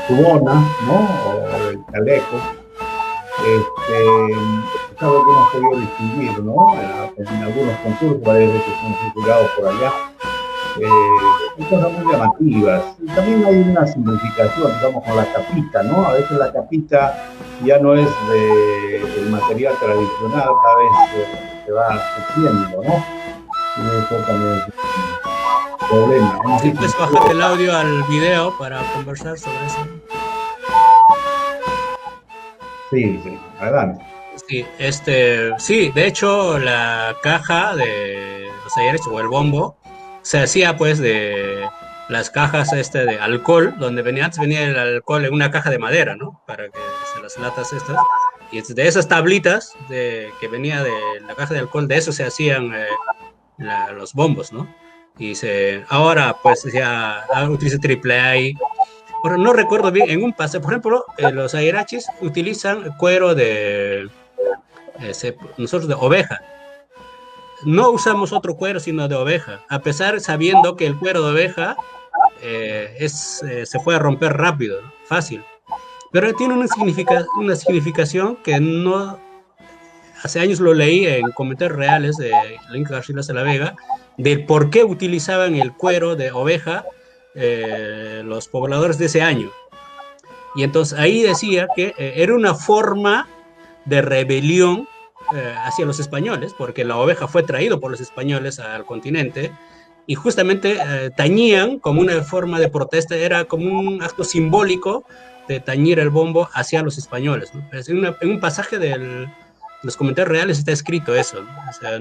tubona, ¿no? O del chaleco. Es algo que hemos podido distinguir, ¿no? En algunos concursos, varias veces hemos circulado por allá. Cosas muy llamativas. Y también hay una simplificación, digamos, con la capita, ¿no? A veces la capita ya no es del material tradicional, cada vez se va creciendo, ¿no? Y eso también es un problema, ¿no? Sí, puedes bajar el audio al video para conversar sobre eso. Sí, sí, adelante. Sí, sí, de hecho, la caja de los ayeres o el bombo se hacía pues de las cajas de alcohol, donde antes venía el alcohol en una caja de madera, ¿no? Para que las latas estas, y de esas tablitas que venía de la caja de alcohol, de eso se hacían los bombos, ¿no? Y ahora pues ya utiliza AAA. Ahora no recuerdo bien, en un pase, por ejemplo, los airachis utilizan cuero nosotros de oveja. No usamos otro cuero sino de oveja, a pesar sabiendo que el cuero de oveja se puede romper rápido, ¿no? Fácil. Pero tiene una significación que no... Hace años lo leí en comentarios reales de Link García de la Vega, del por qué utilizaban el cuero de oveja los pobladores de ese año. Y entonces ahí decía que era una forma de rebelión hacia los españoles, porque la oveja fue traído por los españoles al continente, y justamente tañían como una forma de protesta, era como un acto simbólico de tañir el bombo hacia los españoles, ¿no? En un pasaje de los comentarios reales está escrito eso, ¿no? O sea,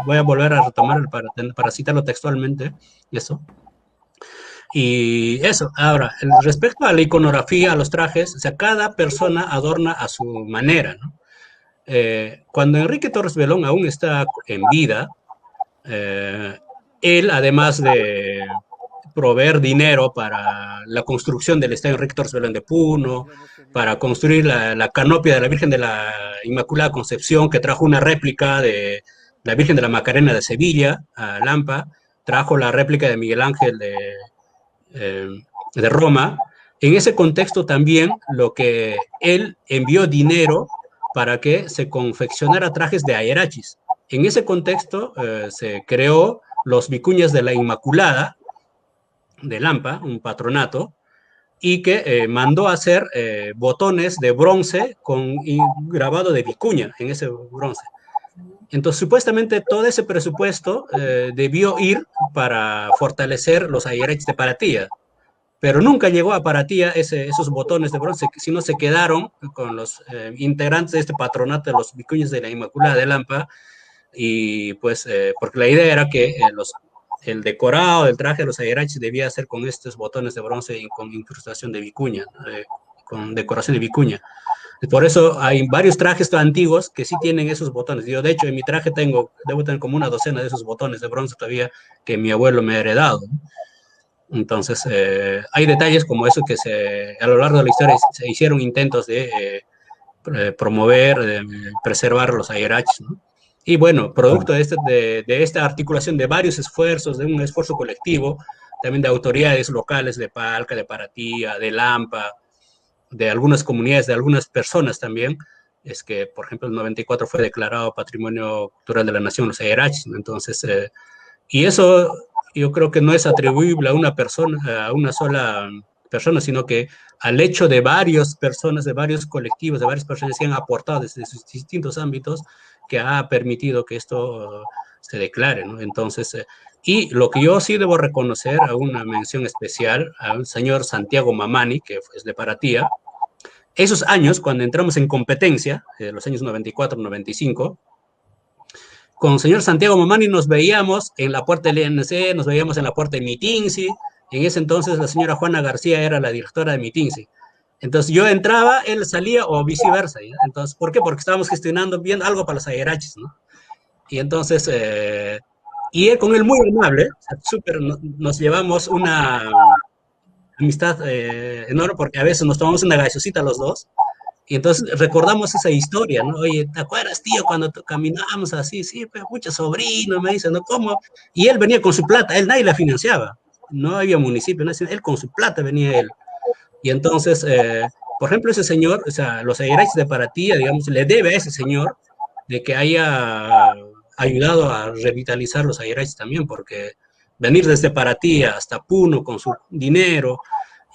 voy a volver a retomar para citarlo textualmente, eso. Y eso, ahora, respecto a la iconografía, a los trajes, o sea, cada persona adorna a su manera, ¿no? Cuando Enrique Torres Belón aún está en vida, él, además de proveer dinero para la construcción del Estadio Enrique Torres Belón de Puno, para construir la canopia de la Virgen de la Inmaculada Concepción, que trajo una réplica de la Virgen de la Macarena de Sevilla, a Lampa, trajo la réplica de Miguel Ángel de Roma. En ese contexto también lo que él envió dinero para que se confeccionara trajes de aerachis. En ese contexto se creó los Vicuñas de la Inmaculada de Lampa, un patronato, y que mandó a hacer botones de bronce con grabado de vicuña en ese bronce. Entonces, supuestamente todo ese presupuesto debió ir para fortalecer los airachis de Paratilla, pero nunca llegó a Paratilla esos botones de bronce, sino se quedaron con los integrantes de este patronato de los Vicuñas de la Inmaculada de Lampa, y pues, porque la idea era que el decorado del traje de los airachis debía ser con estos botones de bronce y con incrustación de vicuña, con decoración de vicuña. Por eso hay varios trajes antiguos que sí tienen esos botones. Yo, de hecho, en mi traje debo tener como una docena de esos botones de bronce todavía que mi abuelo me ha heredado. Entonces, hay detalles como eso que a lo largo de la historia se hicieron intentos de promover, de preservar los airachis, ¿no? Y bueno, producto de esta articulación de varios esfuerzos, de un esfuerzo colectivo, también de autoridades locales de Palca, de Paratilla, de Lampa, de algunas comunidades, de algunas personas también, es que, por ejemplo, el 94 fue declarado Patrimonio Cultural de la Nación, los airachis, ¿no? Entonces, y eso yo creo que no es atribuible a una persona, a una sola persona, sino que al hecho de varias personas, de varios colectivos, de varias personas que han aportado desde sus distintos ámbitos, que ha permitido que esto se declare, ¿no? Entonces, y lo que yo sí debo reconocer, a una mención especial, a un señor Santiago Mamani, que es de Paratía. Esos años, cuando entramos en competencia, los años 94, 95, con el señor Santiago Mamani nos veíamos en la puerta del INC, nos veíamos en la puerta de Mitinsi. En ese entonces la señora Juana García era la directora de Mitinsi. Entonces yo entraba, él salía o viceversa, ¿ya? Entonces, ¿por qué? Porque estábamos gestionando bien algo para los ayarachis, ¿no? Y entonces, y él con él muy amable, súper, nos llevamos una amistad enorme, porque a veces nos tomamos una gaseosita los dos, y entonces recordamos esa historia, ¿no? Oye, ¿te acuerdas, tío, cuando caminábamos así? Sí, pero mucho sobrino, me dice, ¿no? ¿Cómo? Y él venía con su plata, él nadie la financiaba, no había municipio, ¿no? Él con su plata venía él. Y entonces, por ejemplo, ese señor, o sea, los ayarachis de Paratía, digamos, le debe a ese señor de que haya ayudado a revitalizar los ayarachis también, porque venir desde Paratía hasta Puno con su dinero,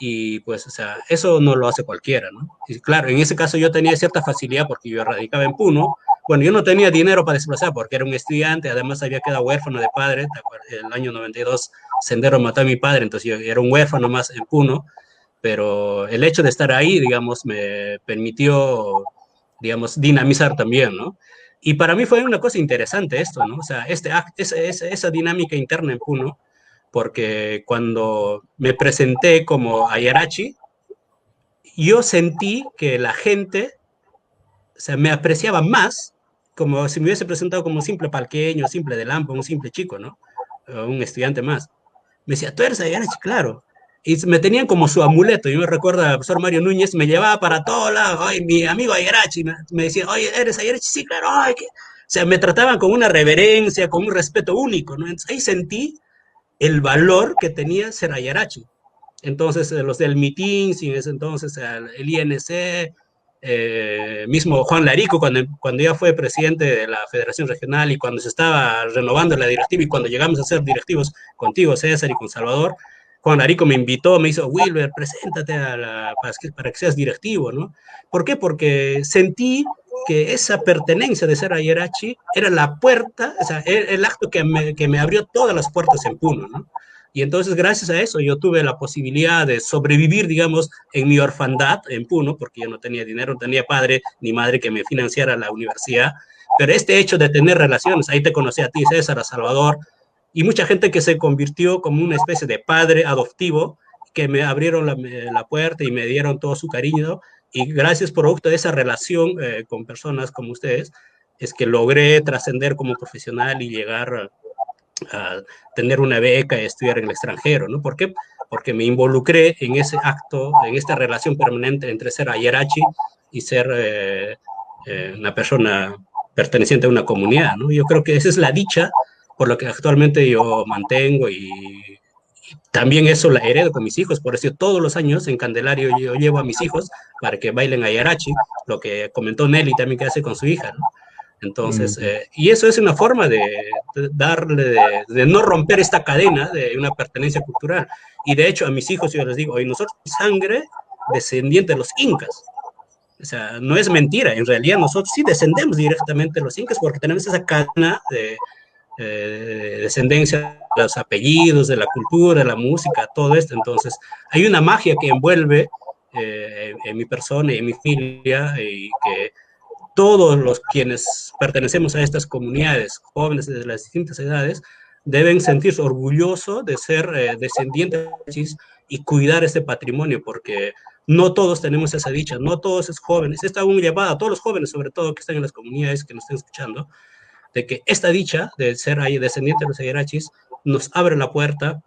y pues, o sea, eso no lo hace cualquiera, ¿no? Y claro, en ese caso yo tenía cierta facilidad porque yo radicaba en Puno. Bueno, yo no tenía dinero para desplazar porque era un estudiante, además había quedado huérfano de padre, el año 92 Sendero mató a mi padre, entonces yo era un huérfano más en Puno, pero el hecho de estar ahí, digamos, me permitió, digamos, dinamizar también, ¿no? Y para mí fue una cosa interesante esto, ¿no? O sea, esa dinámica interna en Puno, porque cuando me presenté como Ayarachi, yo sentí que la gente, o sea, me apreciaba más como si me hubiese presentado como un simple palqueño, simple de Lampa, un simple chico, ¿no? Un estudiante más. Me decía, tú eres Ayarachi, claro. Y me tenían como su amuleto. Yo me recuerdo al profesor Mario Núñez, me llevaba para todos lados. Oye, mi amigo Ayarachi, me decía, oye, ¿eres Ayarachi? Sí, claro. Ay, o sea, me trataban con una reverencia, con un respeto único, ¿no? Entonces ahí sentí el valor que tenía ser Ayarachi. Entonces, los del MITIN, en ese entonces, el INC, mismo Juan Larico, cuando ya fue presidente de la Federación Regional y cuando se estaba renovando la directiva y cuando llegamos a ser directivos contigo, César, y con Salvador, Juan Larico me invitó, me hizo, Wilber, preséntate para que seas directivo, ¿no? ¿Por qué? Porque sentí que esa pertenencia de ser Ayarachi era la puerta, o sea, el acto que me abrió todas las puertas en Puno, ¿no? Y entonces, gracias a eso, yo tuve la posibilidad de sobrevivir, digamos, en mi orfandad en Puno, porque yo no tenía dinero, no tenía padre ni madre que me financiara la universidad. Pero este hecho de tener relaciones, ahí te conocí a ti, César, a Salvador, y mucha gente que se convirtió como una especie de padre adoptivo, que me abrieron la puerta y me dieron todo su cariño. Y gracias producto de esa relación con personas como ustedes, es que logré trascender como profesional y llegar a tener una beca y estudiar en el extranjero, ¿no? ¿Por qué? Porque me involucré en ese acto, en esta relación permanente entre ser ayarachi y ser una persona perteneciente a una comunidad, ¿no? Yo creo que esa es la dicha por lo que actualmente yo mantengo y también eso la heredo con mis hijos, por eso todos los años en Candelario yo llevo a mis hijos para que bailen ayarachi, lo que comentó Nelly también que hace con su hija, ¿no? Entonces, y eso es una forma de darle, de no romper esta cadena de una pertenencia cultural. Y de hecho, a mis hijos yo les digo, hoy nosotros sangre descendiente de los incas. O sea, no es mentira, en realidad nosotros sí descendemos directamente de los incas porque tenemos esa cadena de descendencia de los apellidos, de la cultura, de la música, todo esto. Entonces, hay una magia que envuelve en mi persona y en mi familia y que todos los quienes pertenecemos a estas comunidades, jóvenes de las distintas edades, deben sentirse orgullosos de ser descendientes y cuidar este patrimonio, porque no todos tenemos esa dicha, no todos los jóvenes, esta es una llamada a todos los jóvenes, sobre todo que están en las comunidades que nos estén escuchando, de que esta dicha de ser ahí descendientes de los ayarachis nos abre la puerta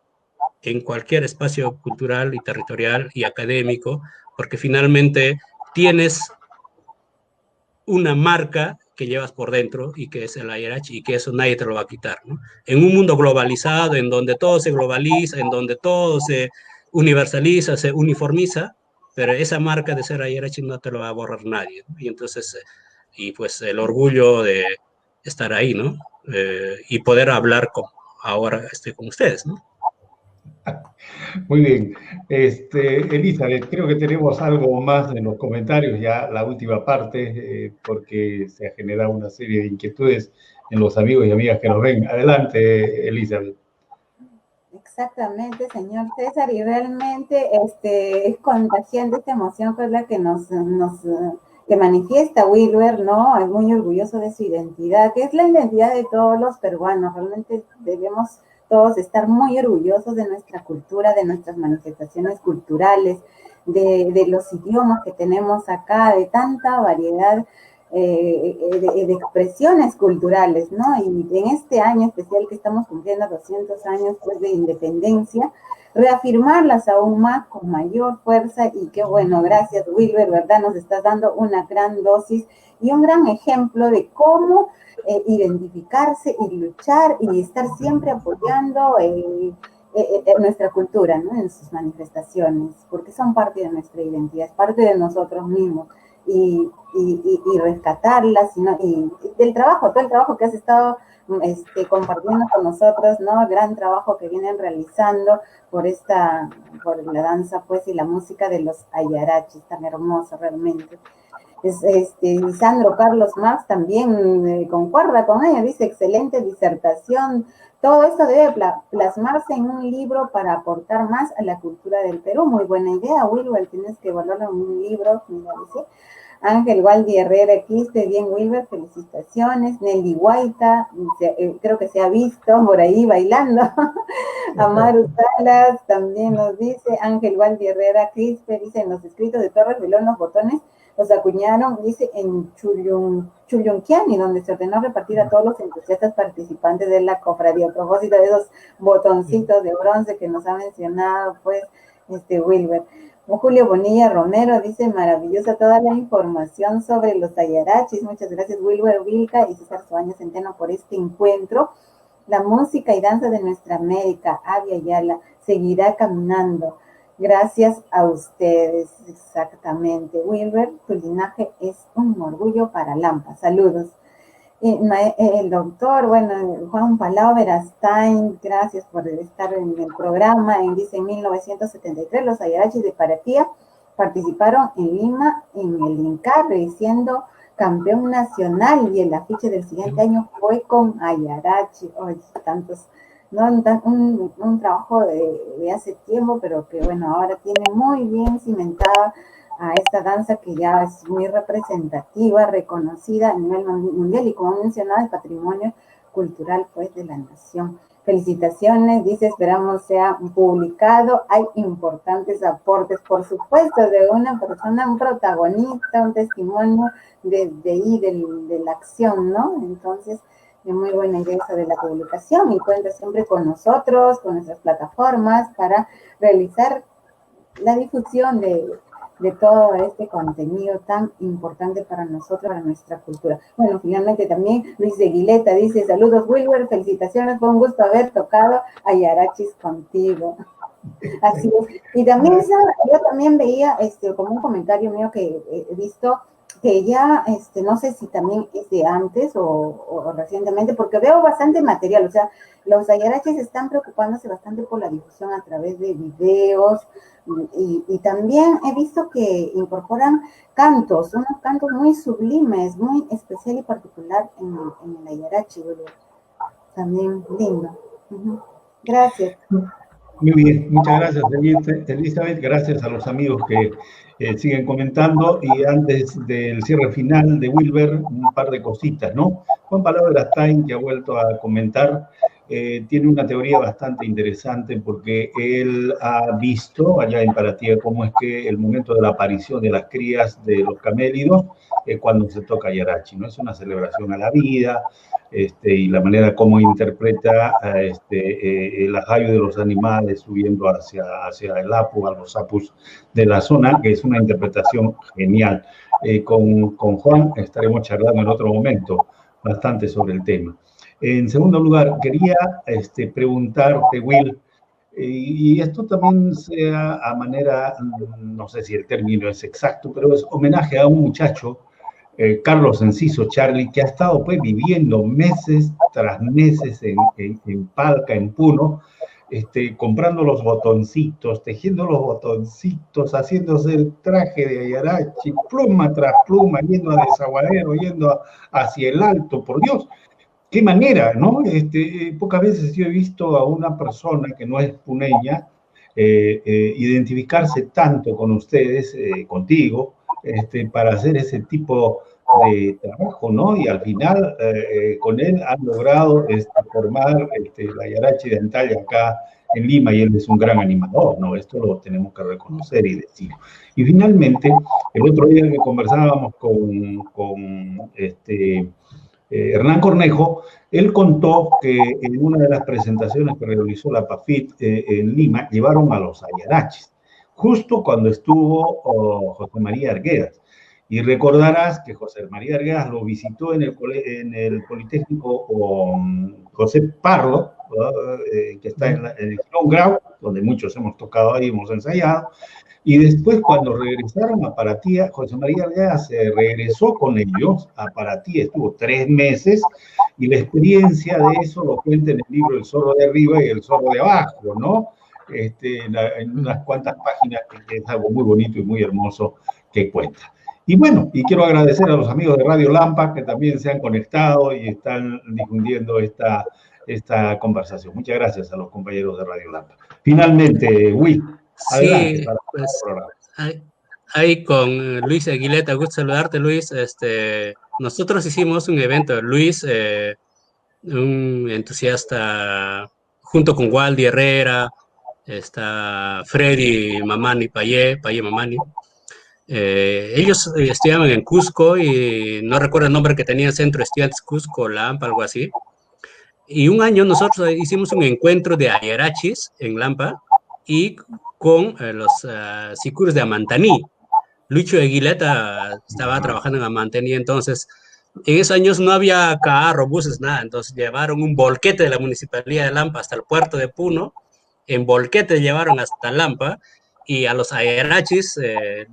en cualquier espacio cultural y territorial y académico, porque finalmente tienes una marca que llevas por dentro y que es el Ayarachi y que eso nadie te lo va a quitar, ¿no? En un mundo globalizado, en donde todo se globaliza, en donde todo se universaliza, se uniformiza, pero esa marca de ser Ayarachi no te lo va a borrar nadie, ¿no? Y entonces, y pues el orgullo de estar ahí, ¿no? Y poder hablar ahora con ustedes, ¿no? Muy bien. Elizabeth, creo que tenemos algo más en los comentarios, ya la última parte, porque se ha generado una serie de inquietudes en los amigos y amigas que nos ven. Adelante, Elizabeth. Exactamente, señor César, y realmente es contagiante esta emoción que es la que que manifiesta Wilber, ¿no? Es muy orgulloso de su identidad, que es la identidad de todos los peruanos. Realmente debemos todos estar muy orgullosos de nuestra cultura, de nuestras manifestaciones culturales, de los idiomas que tenemos acá, de tanta variedad de expresiones culturales, ¿no? Y en este año especial que estamos cumpliendo 200 años pues, de independencia, reafirmarlas aún más con mayor fuerza y qué bueno, gracias Wilber, ¿verdad? Nos estás dando una gran dosis y un gran ejemplo de cómo identificarse y luchar y estar siempre apoyando nuestra cultura, ¿no? En sus manifestaciones, porque son parte de nuestra identidad, es parte de nosotros mismos. Y rescatarlas, sino, y del trabajo, todo el trabajo que has estado compartiendo con nosotros, ¿no? Gran trabajo que vienen realizando por la danza, pues, y la música de los ayarachis, tan hermosa realmente. Lisandro Carlos Marx también concuerda con ella, dice, excelente disertación. Todo esto debe plasmarse en un libro para aportar más a la cultura del Perú. Muy buena idea, Wilber, tienes que evaluarlo en un libro, mira, dice. Ángel Waldi Herrera Quiste, bien Wilber, felicitaciones. Nelly Guaita, creo que se ha visto por ahí bailando. Amaru Salas también nos dice, Ángel Waldi Herrera Quiste, dice, en los escritos de Torres Velón los botones los acuñaron, dice, en Chulunquiani, donde se ordenó repartir a todos los entusiastas participantes de la cofradía. A propósito de esos botoncitos de bronce que nos ha mencionado, pues, Wilber. Julio Bonilla Romero dice, maravillosa toda la información sobre los ayarachis. Muchas gracias, Wilber Vilca y César Soaña Centeno, por este encuentro. La música y danza de nuestra América, Avia Yala, seguirá caminando. Gracias a ustedes, exactamente. Wilber, tu linaje es un orgullo para Lampa. Saludos. El doctor, bueno, Juan Palau Verastain, gracias por estar en el programa. Dice, en 1973 los ayarachis de Paraquía participaron en Lima en el INCARRE, siendo campeón nacional, y el afiche del siguiente año fue con ayarachi. Oye, tantos, ¿no? Un trabajo de hace tiempo, pero que bueno, ahora tiene muy bien cimentada a esta danza que ya es muy representativa, reconocida a nivel mundial y, como mencionaba, el patrimonio cultural pues de la nación. Felicitaciones, dice, esperamos sea publicado. Hay importantes aportes, por supuesto, de una persona, un protagonista, un testimonio desde ahí de la acción, ¿no? Entonces, es muy buena idea eso de la publicación, y cuenta siempre con nosotros, con nuestras plataformas, para realizar la difusión de todo este contenido tan importante para nosotros, para nuestra cultura. Bueno, finalmente también Luis de Guileta dice, saludos Wilber, felicitaciones, fue un gusto haber tocado ayarachis contigo. Así es. Y también yo también veía como un comentario mío que he visto, que ya, no sé si también es de antes o recientemente, porque veo bastante material, o sea, los ayarachis están preocupándose bastante por la difusión a través de videos, y también he visto que incorporan cantos, unos cantos muy sublimes, muy especial y particular en el ayarachi, también lindo. Gracias. Muy bien, muchas gracias, Elizabeth. Gracias a los amigos que siguen comentando. Y antes del cierre final de Wilber, un par de cositas, ¿no? Juan Palau Verastain, que ha vuelto a comentar, tiene una teoría bastante interesante, porque él ha visto allá en Paratia cómo es que el momento de la aparición de las crías de los camélidos es cuando se toca ayarachi, ¿no? Es una celebración a la vida. Y la manera como interpreta el ajayo de los animales subiendo hacia el apu, a los apus de la zona, que es una interpretación genial. Con Juan estaremos charlando en otro momento bastante sobre el tema. En segundo lugar, quería preguntarte, Will, y esto también sea a manera, no sé si el término es exacto, pero es homenaje a un muchacho, Carlos Enciso Charlie, que ha estado pues viviendo meses tras meses en Palca, en Puno, comprando los botoncitos, tejiendo los botoncitos, haciéndose el traje de Ayarachi, pluma tras pluma, yendo a Desaguadero, yendo hacia el alto, por Dios. Qué manera, ¿no? Pocas veces yo he visto a una persona que no es puneña identificarse tanto con ustedes, contigo, para hacer ese tipo de trabajo, ¿no? Y al final, con él han logrado formar la Ayarachi de Antalla acá en Lima, y él es un gran animador, ¿no? Esto lo tenemos que reconocer y decir. Y finalmente, el otro día que conversábamos con Hernán Cornejo, él contó que en una de las presentaciones que realizó la PAFIT en Lima, llevaron a los Ayarachis, justo cuando estuvo José María Arguedas. Y recordarás que José María Arguedas lo visitó en el Politécnico José Pardo, que está en el Girón Grau, donde muchos hemos tocado ahí, hemos ensayado. Y después, cuando regresaron a Paratía, José María Arguedas se regresó con ellos a Paratía, estuvo 3 meses, y la experiencia de eso lo cuenta en el libro El Zorro de Arriba y El Zorro de Abajo, ¿no? En unas cuantas páginas, que es algo muy bonito y muy hermoso que cuenta. Y bueno, y quiero agradecer a los amigos de Radio Lampa que también se han conectado y están difundiendo esta conversación. Muchas gracias a los compañeros de Radio Lampa. Finalmente, Will. Sí, pues ahí con Luis Aguileta, gusto saludarte, Luis. Nosotros hicimos un evento, Luis, un entusiasta, junto con Waldi Herrera, está Freddy Mamani, Payé Mamani. Ellos estudiaban en Cusco y no recuerdo el nombre que tenía, Centro de Estudiantes Cusco, Lampa, algo así. Y un año nosotros hicimos un encuentro de ayarachis en Lampa y con los sicures de Amantaní. Lucho Aguileta estaba trabajando en Amantaní, entonces en esos años no había carro, buses, nada, entonces llevaron un volquete de la Municipalidad de Lampa hasta el puerto de Puno, en volquete llevaron hasta Lampa, y a los ayarachis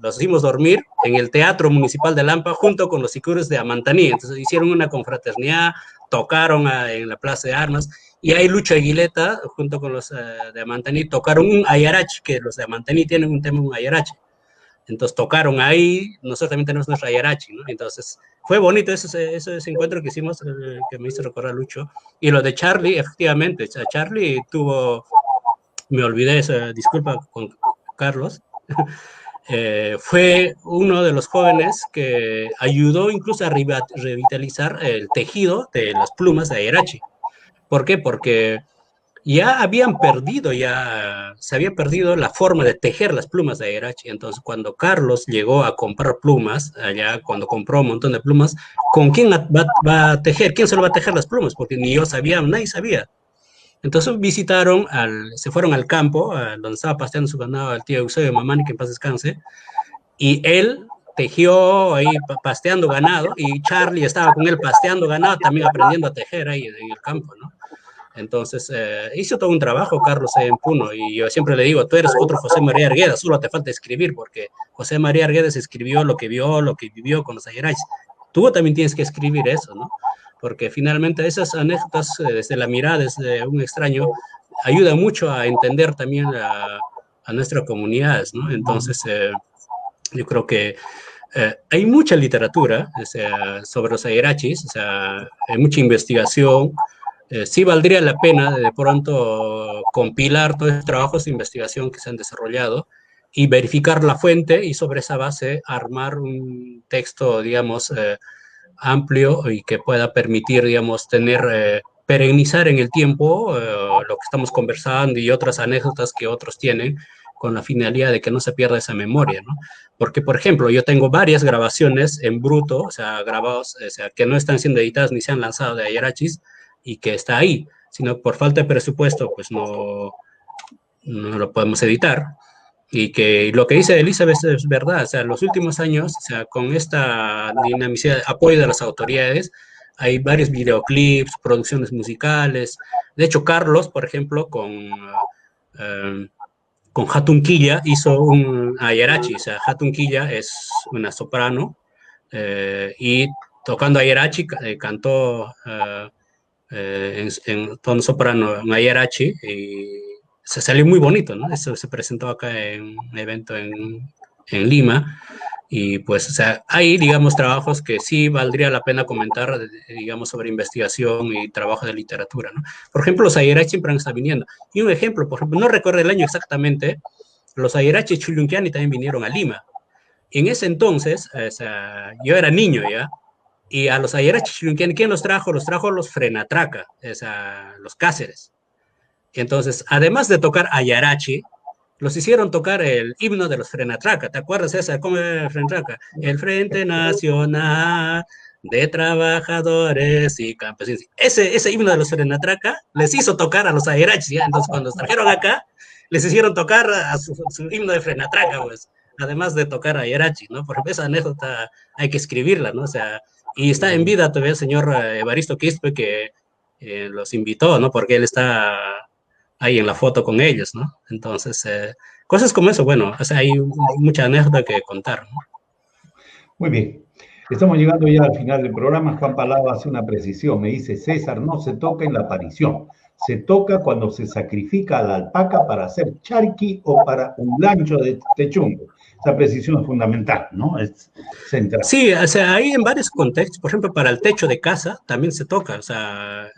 los hicimos dormir en el Teatro Municipal de Lampa junto con los sicures de Amantaní. Entonces hicieron una confraternidad, tocaron en la Plaza de Armas, y ahí Lucho Aguileta, junto con los de Amantaní, tocaron un ayarachi, que los de Amantaní tienen un tema, un ayarachi. Entonces tocaron ahí, nosotros también tenemos nuestra ayarachi, ¿no? Entonces fue bonito ese encuentro que hicimos, que me hizo recordar Lucho. Y lo de Charlie, efectivamente, Charlie tuvo, me olvidé, disculpa con Carlos, fue uno de los jóvenes que ayudó incluso a revitalizar el tejido de las plumas de ayarachi. ¿Por qué? Porque ya habían perdido, ya se había perdido la forma de tejer las plumas de ayarachi. Entonces, cuando Carlos llegó a comprar plumas, allá cuando compró un montón de plumas, ¿con quién va a tejer? ¿Quién se lo va a tejer las plumas? Porque ni yo sabía, nadie sabía. Entonces se fueron al campo, donde estaba pasteando su ganado el tío Eusebio Mamani, que en paz descanse, y él tejió ahí pasteando ganado, y Charlie estaba con él pasteando ganado, también aprendiendo a tejer ahí en el campo, ¿no? Entonces, hizo todo un trabajo Carlos en Puno, y yo siempre le digo, tú eres otro José María Arguedas, solo te falta escribir, porque José María Arguedas escribió lo que vio, lo que vivió con los ayarachis. Tú también tienes que escribir eso, ¿no? Porque finalmente esas anécdotas, desde la mirada, desde un extraño, ayudan mucho a entender también a nuestras comunidades, ¿no? Entonces, yo creo que hay mucha literatura, o sea, sobre los ayarachis, o sea, hay mucha investigación. Sí valdría la pena de pronto compilar todos los trabajos de investigación que se han desarrollado y verificar la fuente, y sobre esa base armar un texto, digamos, amplio, y que pueda permitir, digamos, perennizar en el tiempo lo que estamos conversando y otras anécdotas que otros tienen, con la finalidad de que no se pierda esa memoria, ¿no? Porque, por ejemplo, yo tengo varias grabaciones en bruto, o sea, grabados, o sea, que no están siendo editadas ni se han lanzado de ayarachis, y que está ahí, sino por falta de presupuesto, pues no lo podemos editar. Y que lo que dice Elizabeth es verdad, o sea, los últimos años, o sea, con esta dinamicidad, apoyo de las autoridades, hay varios videoclips, producciones musicales. De hecho, Carlos, por ejemplo, con Hatunquilla hizo un ayarachi, o sea, Hatunquilla es una soprano, y tocando ayarachi cantó en tono soprano un ayarachi, y se salió muy bonito, ¿no? Eso se presentó acá en un evento en Lima. Y pues, o sea, hay, digamos, trabajos que sí valdría la pena comentar, digamos, sobre investigación y trabajo de literatura, ¿no? Por ejemplo, los Ayerach siempre han estado viniendo. Y un ejemplo, por ejemplo, no recuerdo el año exactamente, los Ayerach y Chulunquiani también vinieron a Lima. En ese entonces, o sea, yo era niño ya, y a los Ayerach y Chulunquiani, ¿quién los trajo? Los trajo los Frenatraca, o sea, los Cáceres. Entonces, además de tocar Ayarachi, los hicieron tocar el himno de los Frenatraca. ¿Te acuerdas esa? ¿Cómo era el Frenatraca? El Frente Nacional de Trabajadores y Campesinos. Ese himno de los Frenatraca les hizo tocar a los Ayerachis, ¿ya? Entonces, cuando los trajeron acá, les hicieron tocar a su himno de Frenatraca, pues, además de tocar a Ayerachi, ¿no? Por ejemplo, esa anécdota hay que escribirla, ¿no? O sea, y está en vida todavía el señor Evaristo Quispe, que los invitó, ¿no? Porque él está ahí en la foto con ellos, ¿no? Entonces, cosas como eso, bueno, o sea, hay mucha anécdota que contar, ¿no? Muy bien. Estamos llegando ya al final del programa. Juan Palau hace una precisión. Me dice, César, no se toca en la aparición. Se toca cuando se sacrifica a la alpaca para hacer charqui o para un lancho de techungo. Esa precisión es fundamental, ¿no? Es central. Sí, o sea, hay en varios contextos. Por ejemplo, para el techo de casa también se toca. O sea,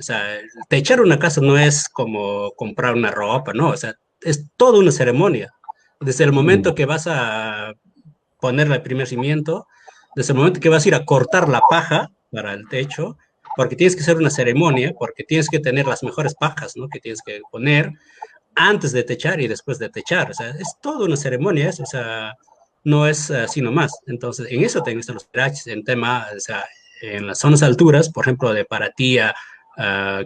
techar una casa no es como comprar una ropa, ¿no? O sea, es toda una ceremonia. Desde el momento que vas a poner el primer cimiento, desde el momento que vas a ir a cortar la paja para el techo, porque tienes que hacer una ceremonia, porque tienes que tener las mejores pajas, ¿no? Que tienes que poner antes de techar y después de techar. O sea, es toda una ceremonia, o sea, no es así nomás. Entonces, en eso también están los Ayerachis, en tema, o sea, en las zonas alturas, por ejemplo, de Paratía,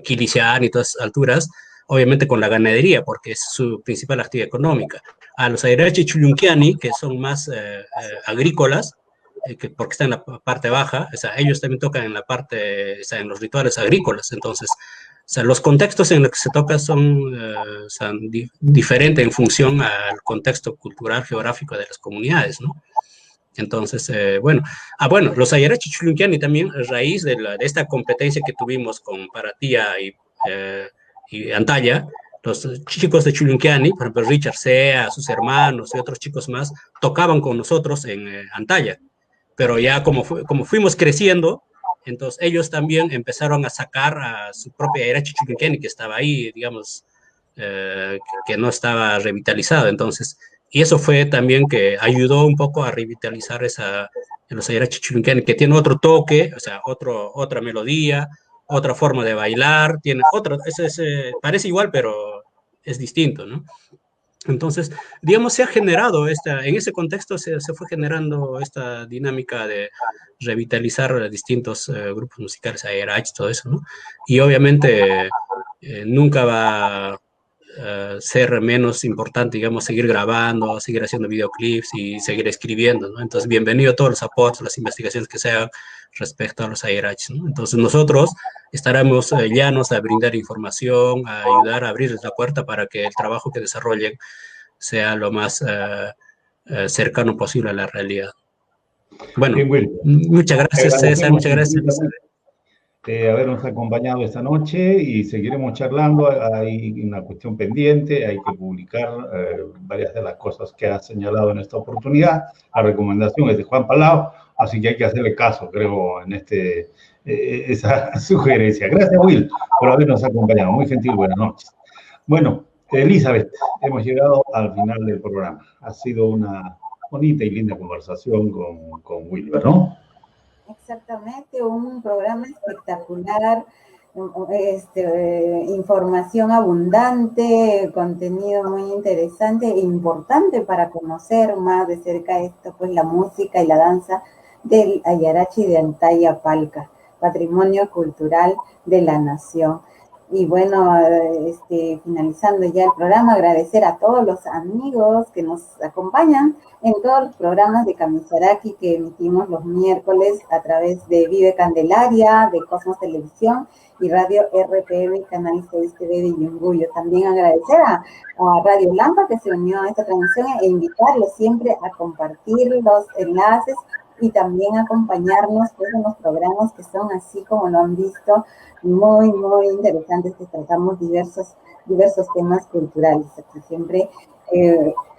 Quilicián y todas esas alturas, obviamente con la ganadería, porque es su principal actividad económica. A los Ayerachi Chulunquiani, que son más agrícolas, porque están en la parte baja, o sea, ellos también tocan en la parte, o sea, en los rituales agrícolas. Entonces, o sea, los contextos en los que se toca son, diferentes en función al contexto cultural, geográfico de las comunidades, ¿no? Entonces, bueno, los Ayerachi Chulunquiani también, a raíz de esta competencia que tuvimos con Paratía y Antalla, los chicos de Chulunquiani, por ejemplo, Richard Sea, sus hermanos y otros chicos más, tocaban con nosotros en Antalla. Pero ya como fuimos creciendo, entonces ellos también empezaron a sacar a su propia Ayerachi Chulunquiani, que estaba ahí, digamos, que no estaba revitalizado. Entonces, y eso fue también que ayudó un poco a revitalizar los Ayerachi Chulunquiani, que tiene otro toque, o sea, otra melodía, otra forma de bailar, tiene otro, parece igual, pero es distinto, ¿no? Entonces, digamos, se ha generado en ese contexto se fue generando esta dinámica de revitalizar distintos grupos musicales, Ayerach, todo eso, ¿no? Y obviamente nunca va a ser menos importante, digamos, seguir grabando, seguir haciendo videoclips y seguir escribiendo, ¿no? Entonces, bienvenido a todos los aportes, las investigaciones que se hagan respecto a los Ayerach, ¿no? Entonces, nosotros estaremos llanos a brindar información, a ayudar a abrirles la puerta para que el trabajo que desarrollen sea lo más cercano posible a la realidad. Bueno, bien, muchas gracias, César, muchas gracias. Habernos acompañado esta noche y seguiremos charlando. Hay una cuestión pendiente, hay que publicar varias de las cosas que ha señalado en esta oportunidad. La recomendación es de Juan Palau, así que hay que hacerle caso, creo, en esa sugerencia. Gracias, Will, por habernos acompañado. Muy gentil, buenas noches. Bueno, Elizabeth, hemos llegado al final del programa. Ha sido una bonita y linda conversación con Wilber, ¿no? Exactamente, un programa espectacular, información abundante, contenido muy interesante e importante para conocer más de cerca esto, pues la música y la danza del Ayarachi de Antalla Palca, patrimonio cultural de la nación. Y bueno, finalizando ya el programa, agradecer a todos los amigos que nos acompañan en todos los programas de Camisaraki que emitimos los miércoles a través de Vive Candelaria, de Cosmos Televisión y Radio RPM, Canal 6 TV de Yunguyo. También agradecer a Radio Lampa que se unió a esta transmisión e invitarlos siempre a compartir los enlaces y también acompañarnos pues, en los programas que son así como lo han visto, muy, muy interesantes, que tratamos diversos temas culturales. Aquí siempre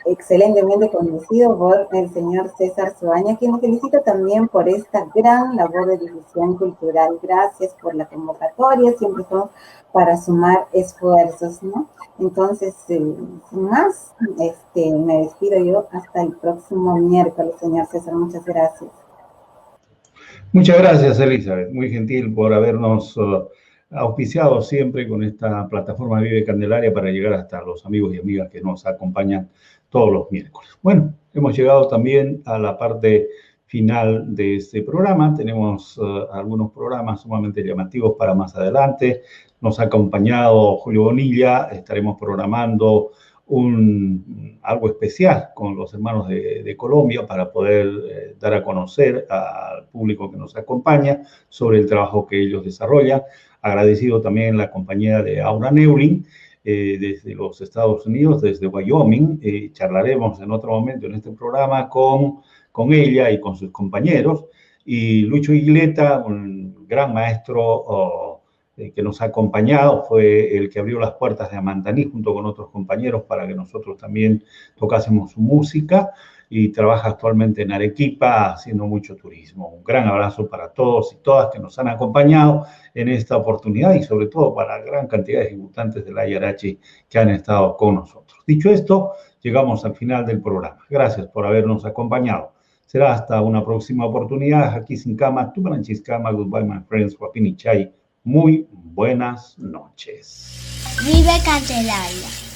excelentemente conducido por el señor César Soaña, quien lo felicito también por esta gran labor de difusión cultural. Gracias por la convocatoria, siempre son para sumar esfuerzos, ¿no? Entonces, sin más, me despido yo hasta el próximo miércoles, señor César. Muchas gracias. Muchas gracias, Elizabeth. Muy gentil por habernos auspiciado siempre con esta plataforma Vive Candelaria para llegar hasta los amigos y amigas que nos acompañan todos los miércoles. Bueno, hemos llegado también a la parte final de este programa. Tenemos algunos programas sumamente llamativos para más adelante. Nos ha acompañado Julio Bonilla. Estaremos programando algo especial con los hermanos de Colombia para poder dar a conocer al público que nos acompaña sobre el trabajo que ellos desarrollan. Agradecido también la compañía de Aura Neulin desde los Estados Unidos, desde Wyoming. Charlaremos en otro momento en este programa con ella y con sus compañeros. Y Lucho Igleta, un gran maestro que nos ha acompañado, fue el que abrió las puertas de Amantaní junto con otros compañeros para que nosotros también tocásemos su música, y trabaja actualmente en Arequipa haciendo mucho turismo. Un gran abrazo para todos y todas que nos han acompañado en esta oportunidad, y sobre todo para la gran cantidad de ejecutantes del Ayarachi que han estado con nosotros. Dicho esto, llegamos al final del programa. Gracias por habernos acompañado. Será hasta una próxima oportunidad. Aquí sin cama, tu Chiscama, goodbye my friends, Guapini Chay. Muy buenas noches. Vive Candelaria.